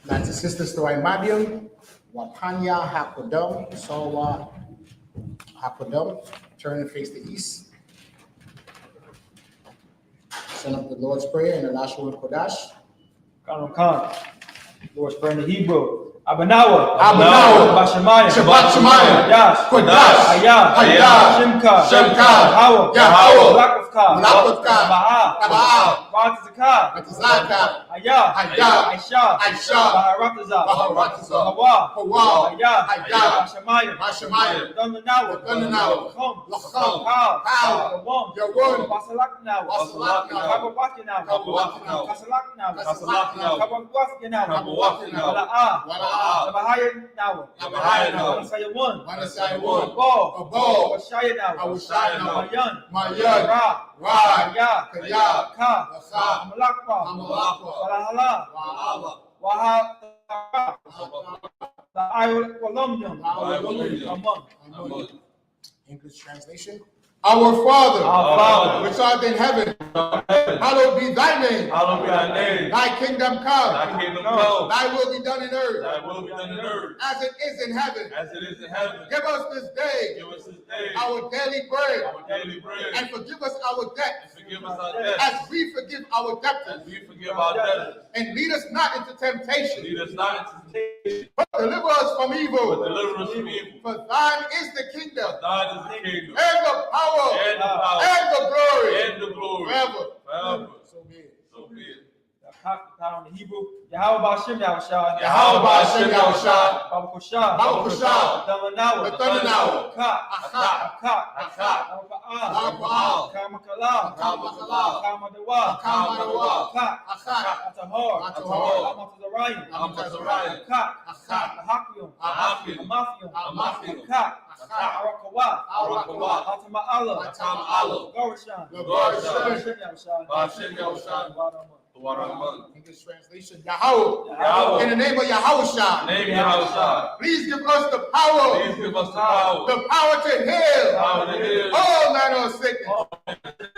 That's the sisters to Imadium, Watanya Hakodum, Sawa Hakodum, turn and face the east. Send up the Lord's Prayer in the Lashon Kodash. Khan. Lord's Prayer in the Hebrew. Abanawa. Bashamayim. Shabbat Shemayim. Yash. Kodash. Hayah. Hayah. Shimka. Yahweh. Malakavka. Nabaha. Ratazaka. Ratazaka. Hayah. Aisha. Baharataza. Hawa. Hayah. Bashamayim. Dandanawa. Lacham. How. Yawon. Basalaknawa. Basalaknawa. Kabawakinawa. Kasalaknawa. Kabawakinawa. Nabahayan now. Sayawan. Abo. Mayan. Ra. Kaya. Kaya. Ka. Ka. Amalakpa. Walahala. Waha. The Ayol English translation. Our Father, Father, which art in heaven, hallowed be thy name. Hallowed be thy name. Thy kingdom come. Thy kingdom come. Thy will be done in earth. Thy will be done in earth. As it is in heaven. As it is in heaven. Give us this day. Give us this day Our daily bread. our daily bread. And forgive us our debts. And forgive us our debts. As we forgive our As debtors. we forgive our debtors. And lead us not into temptation. Lead us not into temptation, But deliver us from but evil. deliver us from evil. For thine is the kingdom. Thine is the kingdom. And the power. And the power. And the glory. And the glory. Forever. Forever. So be it. So be it. on the Hebrew. Yahweh Ba'Shem Yahushua. Yahweh Ba'Shem Yahushua. Baba Kushah. Baba Kushah. Damanawa. The thunder now. Ka. Akat. Ka. Baal. Baal. Kamakala. Kamakala. Kamadewa. Kamadewa. Ka. Akat. Atahor. Atahor. Amatazarayim. Amatazarayim. Ka. Akat. Ahakium. Ahakium. Amafium. Amafium. Ka. Akat. Arakawa. Arakawa. Atama'ala. Atama'ala. Gorishan. Gorishan. Ba'Shem Yahushua. Ba'Shem Yahushua. Waraman. English translation, Yahweh. Yahweh. In the name of Yahushua. Name Yahushua. Please give us the power. Please give us the power. The power to heal. Power to heal. All manner of sickness.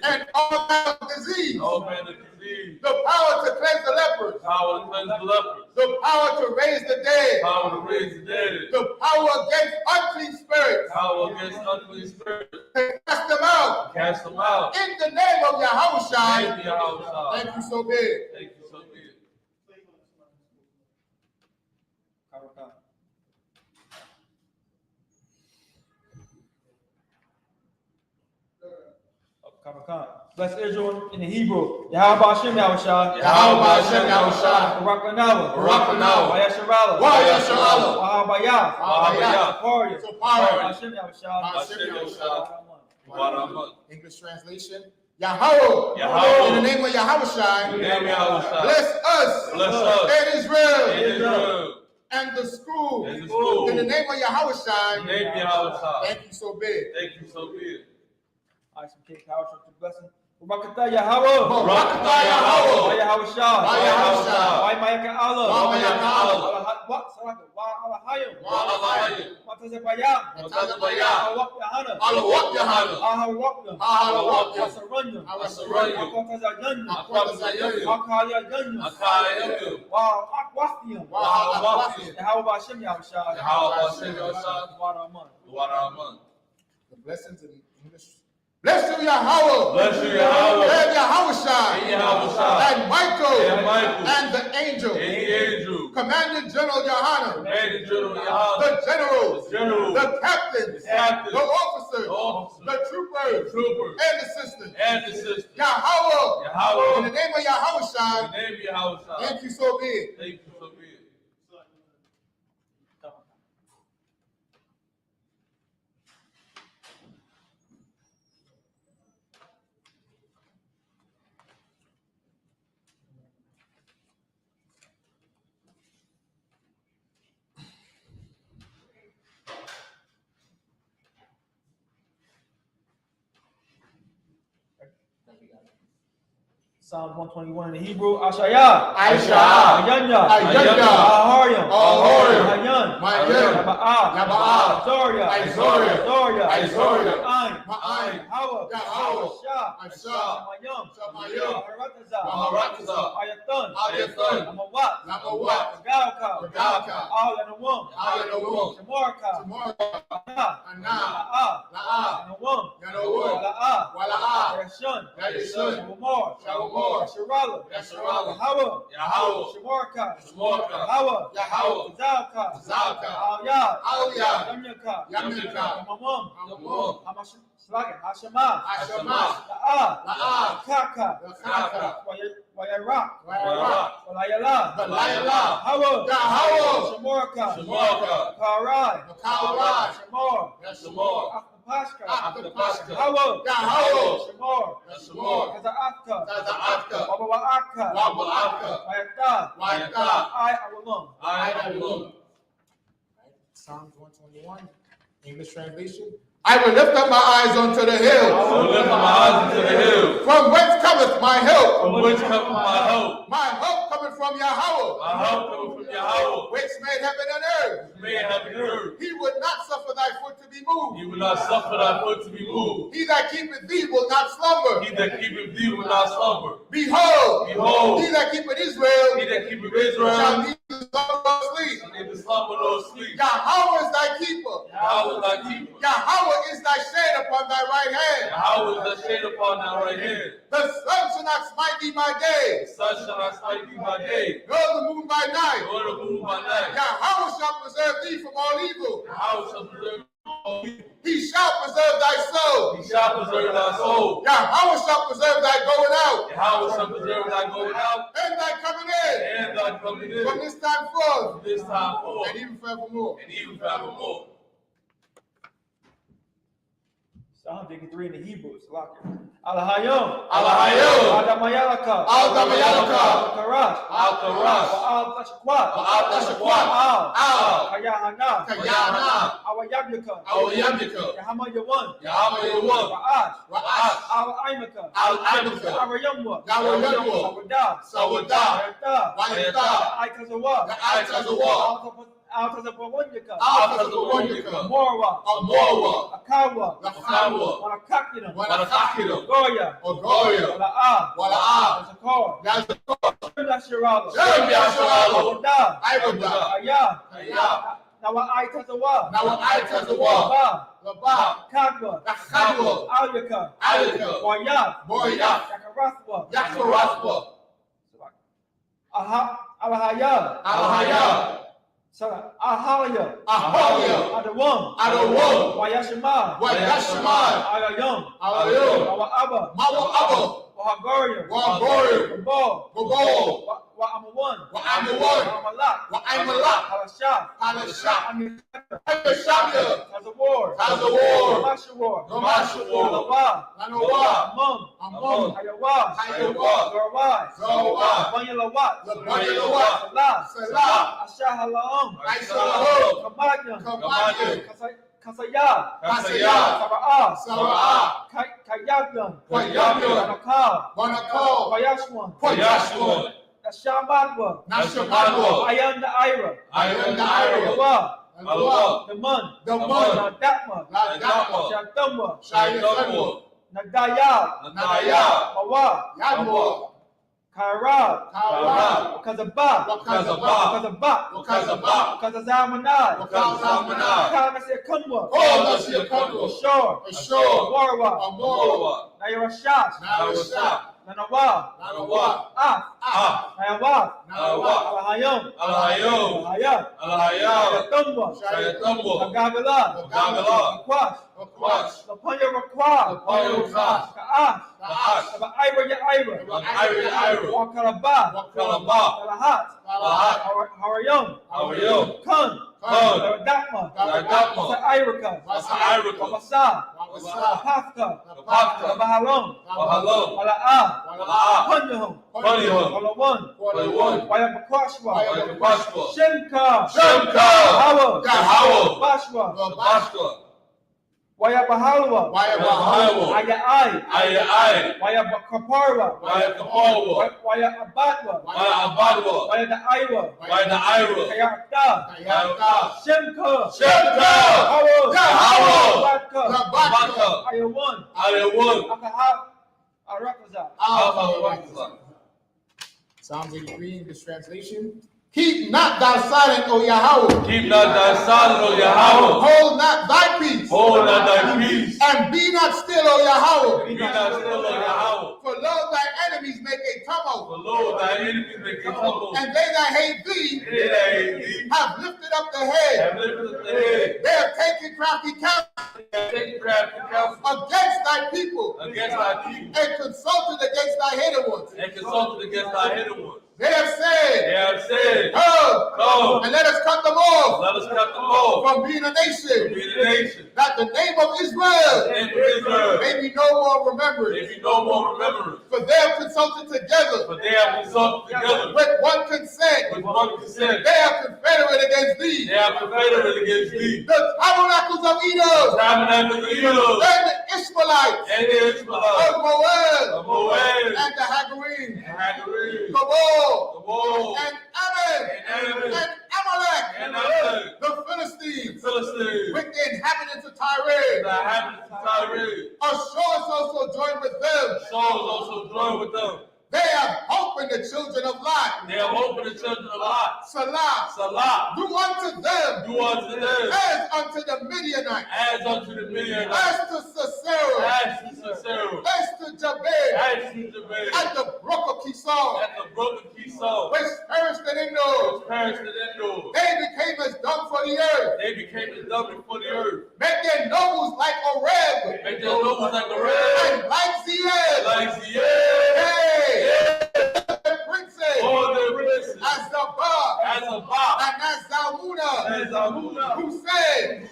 And all manner of disease. All manner of disease. The power to cleanse the lepers. Power to cleanse the lepers. The power to raise the dead. Power to raise the dead. The power against unclean spirits. Power against unclean spirits. To cast them out. Cast them out. In the name of Yahushua. Name Yahushua. Thank you so big. Thank you so big. Bless Israel in the Hebrew. Yahweh Ba'Shem Yahushua. Yahweh Ba'Shem Yahushua. Barakanawa. Barakanawa. Wayasharala. Wayasharala. Wahabaya. Wahabaya. Saparia. Saparia. Ba'Shem Yahushua. Ba'Shem Yahushua. Waraman. English translation, Yahweh. Yahweh. In the name of Yahushua. Name Yahushua. Bless us. Bless us. And Israel. Israel. And the school. And the school. In the name of Yahushua. Name Yahushua. Thank you so big. Thank you so big. I.S.U.P.K. power to blessing. Barakatah Yahweh. Barakatah Yahweh. Yahushua. Yahushua. Mayaka Allah. Mayaka Allah. What? Alahayim. Alahayim. Matazabaya. Matazabaya. I.S.U.P.K. Yahanna. Ahawakna. Ahawakna. Asaranya. Asaranya. Akwatazayanya. Akwatazayanya. Akayayanya. Akayayanya. Akwathium. Akwathium. Yahweh Ba'Shem Yahushua. Yahweh Ba'Shem Yahushua. Waraman. Waraman. The blessings in English. Bless you, Yahweh. Bless you, Yahweh. And Yahushua. And Yahushua. And Michael. And Michael. And the angel. And the angel. Commanding General Yohanan. Commanding General Yohanan. The generals. The generals. The captains. The captains. The officers. The officers. The troopers. The troopers. And the sisters. And the sisters. Yahweh. Yahweh. In the name of Yahushua. In the name of Yahushua. Thank you so big. Thank you so big. Psalms 121 in the Hebrew. Ashaya. Aisha. Ayanya. Ayanya. Ahariam. Ahariam. Hayan. Mayan. Yaba'ah. Yaba'ah. Zoria. Zoria. Zoria. Zoria. Ma'ayin. Ma'ayin. Hawa. Yahweh. Shah. Aisha. Shamayam. Shamayam. Maharataza. Maharataza. Ayatan. Ayatan. Namawat. Namawat. Galka. Galka. Al-Yanawam. Al-Yanawam. Shamarka. Tomorrow. Anna. Anna. La'ah. Yanawam. Yanawam. Wala'ah. Wala'ah. Yashun. Yashun. Shawamar. Shawamar. Yasharala. Yasharala. Yahweh. Yahweh. Shamarka. Shamarka. Yahweh. Yahweh. Zalka. Zalka. Al-Yad. Al-Yad. Yamyaka. Yamyaka. Hamamam. Hamamam. Hashema. Hashema. La'ah. La'ah. Kaka. Kaka. Wayarak. Wayarak. Walayala. Walayala. Yahweh. Yahweh. Shamarka. Shamarka. Karai. Karai. Shamar. Shamar. Pashka. After Pascha. Yahweh. Yahweh. Shamar. Shamar. Kazaatka. Kazaatka. Wabawa'aka. Wabawa'aka. Wayata. Wayata. I Awalum. I will. Psalms 121, English translation. I will lift up my eyes unto the I hills. will lift my eyes into the hills. From whence cometh my help? From which cometh my help? My help cometh from Yahweh, My help cometh from Yahweh. which made heaven and earth. May heaven and earth. He would not suffer thy foot to be moved. He will not suffer thy foot to be moved. He that keepeth thee will not slumber. He that keepeth thee will not slumber. Behold, Behold, he that keepeth Israel he that keepeth shall Israel neither slumber nor sleep. shall neither slumber nor sleep. Yahweh is thy keeper. Yahweh is thy keeper. Yahweh is thy shade upon thy right hand. Yahweh is thy shade upon thy right hand. The sun shall not smite thee by day, The sun shall not smite thee by day, nor the moon by night. nor the moon by night. Yahweh shall preserve thee from all evil. Yahweh shall preserve thee from all evil. He shall preserve thy soul. He shall preserve thy soul. Yahweh shall preserve thy going out. Yahweh shall preserve thy going out. And thy coming in. And thy coming in. From this time forth. From this time forth. And even forevermore. And even forevermore. Psalm 53 in the Hebrew. It's locked. Alahayom. Alahayom. Adamayalaka. Adamayalaka. Al-Karash. Al-Karash. Al-Tashakwat. Al-Tashakwat. Kayahana. Kayahana. Awayabika. Awayabika. Yahama Yawan. Yahweh Yawan. Ra'ash. Ra'ash. Awa-Imaka. Al-Imaka. Awayamwa. Yahweh. Sawadah. Sawadah. Rayatah. Rayatah. Aitazawa. Aitazawa. Altazabawanyaka. Altazabawanyaka. Morwa. Amorwa. Akawa. Akawa. Wanakakina. Wanakakina. Goya. Ogoya. Wala'ah. Wala'ah. Zakor. Yazakor. Yashirala. Yashirala. Wadah. Ibadah. Ayah. Ayah. Nawa Aitazawa. Nawa Aitazawa. Labah. Kadwa. Kadwa. Alyaka. Alyaka. Boyah. Boyah. Yakarathwa. Yakarathwa. Alahaya. Alahaya. Ahaya. Ahaya. Adawam. Adawam. Wayashima. Wayashima. Ayayom. Ayayom. Awa'aba. Mawa'aba. Wahagoria. Wahagoria. Gabal. Gabal. Wa'amawan. Wa'amawan. Wa'amalak. Wa'amalak. Halashah. Halashah. Amishaka. Tazawar. Tazawar. Gamashawar. Gamashawar. Lanawa. Lanawa. Amon. Amon. Ayawa. Ayawa. Garawai. Garawai. Banyalawat. Banyalawat. Salah. Salah. Ashahalam. Aishalahom. Kamadyan. Kamadyan. Kasaya. Kasaya. Sara'ah. Sara'ah. Kayabyan. Kayabyan. Wanakal. Wanakal. Wayashwan. Wayashwan. Nashamadwa. Nashamadwa. Ayan the Ira. Ayan the Ira. Allah. The Mun. The Mun. Nadatma. Nadatma. Shatamwa. Shayatamwa. Nadayab. Nadayab. Mawa. Yadwa. Karab. Karab. Wakazabah. Wakazabah. Wakazabah. Wakazabah. Wakazazamanai. Wakazamanai. Kanasiakunwa. Kanasiakunwa. Ashore. Ashore. Warwa. Amorwa. Nayarashash. Narasha. Nanawa. Nanawa. Nayawa. Nayawa. Alahayom. Alahayom. Alahayah. Alahayah. Shayatumwa. Shayatumwa. Nagagala. Nagagala. Nakwash. Nakwash. Lapanya Rakwa. Lapanya Rakwa. Ka'ash. Ka'ash. Aba Ira ya Ira. Ira ya Ira. Wakalabah. Wakalabah. Alahat. Alahat. Harayom. Harayom. Kun. Kun. Daratma. Daratma. Sa Iraka. Sa Iraka. Wamasa. Wamasa. Pafka. Pafka. Bahalom. Bahalom. Wala'ah. Wala'ah. Punyahum. Punyahum. Walawan. Walawan. Wayabakwashwa. Wayabakwashwa. Shemka. Shemka. Hawa. Hawa. Bashwa. Bashka. Wayabahalwa. Wayabahalwa. Ayai. Ayai. Wayabakaparwa. Wayabaparwa. Wayabatwa. Wayabadwa. Wayadaiwa. Wayadaiwa. Kayakta. Kayakta. Shemka. Shemka. Hawa. Hawa. Batka. Baka. Ayawan. Ayawan. Akahab. Arakaza. Psalms 83 in this translation. Keep not thy silent, O Yahweh. Keep not thy silent, O Yahweh. Hold not thy peace. Hold not thy peace. And be not still, O Yahweh. Be not still, O Yahweh. For lo, thy enemies make a tumult. For lo, thy enemies make a tumult. And they that hate thee They that hate thee have lifted up the head. have lifted up the head. They have taken crafty counsel They have taken crafty counsel against thy people. against thy people. And consulted against thy hidden ones. And consulted against thy hidden ones. They have They said, have said, Come, and let us cut them off let us cut them off from being a nation, from being a nation. that the name of Israel The name of Israel may be no more remembered. may be no more remembrance. For they have consulted together But they have consulted together with one consent. with one consent. They are confederate against thee. They have confederate against thee. The tabernacles of Edom Tabernacle of Edom and the Ishmaelites and the Israelites of Moab of Moab and the Hagarenes, and Hagarenes, Gabal Gabal and Ammon and Ammon and Amalek, and Amalek, the Philistines, Philistines, with the inhabitants of Tyre. the inhabitants of Tyre. Ashur is also joined with them. Saul was also joined with them. They have hope in the children of Lot. They have hope in the children of Lot. Salah. Salah. Do unto them. Do unto them. As unto the Midianites. As unto the Midianites. As to Sisera. As to Sisera. As to Jabez. As to Jabez. At the brook of Kisar. At the brook of Kisar. Which perished in Endor. Which perished in Endor. They became as dung for the earth. They became as dung for the earth. Make their nobles like Oreb. Make their nobles like Oreb. And like Zied. Like Zied. Hey. The princes. All the princes. As Zabah. As Sabbath. And as Zalmunna. As Zalmunna. Who said,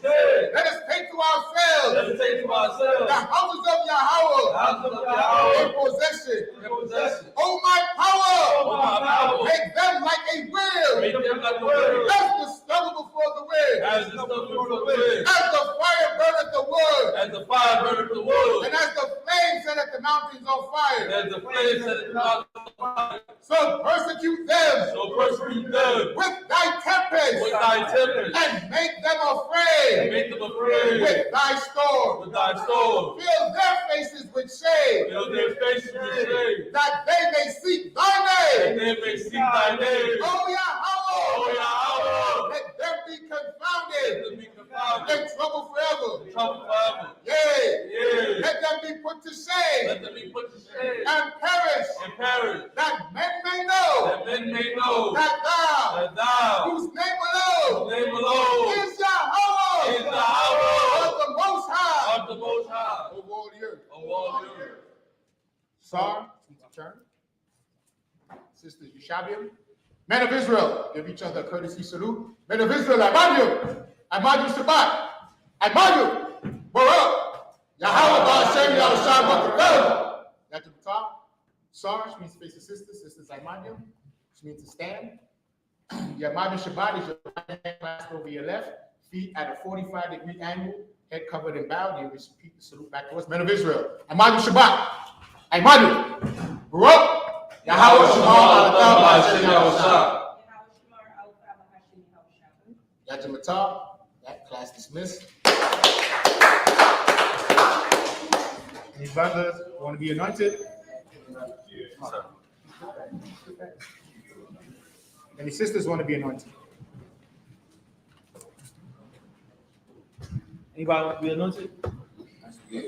let us take to ourselves let us take to ourselves the houses of Yahweh. the house of Yahweh In possession. in possession. Oh my power. Oh, my power. Make them like a wheel. Make them like a wheel. As the stubble before the wind. As the stuff before the wind. As the fire burneth the wood. As the fire burneth the wood. And as the flames set the mountains on fire. As the flames set the mountains on fire. So persecute them So persecute them with thy tempest. with thy tempest. And make them And afraid make them afraid with thy storm. with thy sword. Fill their faces with shade, Fill their faces with shame. that they may seek thy And name. they may seek thy name. Oh Oh, Yahweh, Yahweh. let them be Let confounded them be confounded. in trouble forever. Trouble forever. Yea, Yea. let them be put to shame Let them be put to shame and perish, and perish. that men may know That men may know that thou, that thou, whose name alone name alone, is Yahweh, is Yahweh of the Most High, of the Most High of all the earth. of all the earth. Sar, turn. Sisters, you Yushabim. Men of Israel, give each other a courtesy salute. Men of Israel, I mind you Sabbath. I mind you. Barak. Yahweh, Ba'ashem, Yahushua, Barakah. That's the top. Sar, which means face the sisters. Sisters, I mind you, which means to stand. Yamadu Shabbat is your right hand clasped over your left, feet at a 45-degree angle, head covered and bowed. You repeat the salute back to us. Men of Israel, Amadu Shabbat. Amadu. Barak. Yahweh Shema Ba'ashem Yahushua. Yajamatah. That class dismissed. Any brothers want to be anointed? Any sisters want to be anointed? Anybody want to be anointed? Yeah.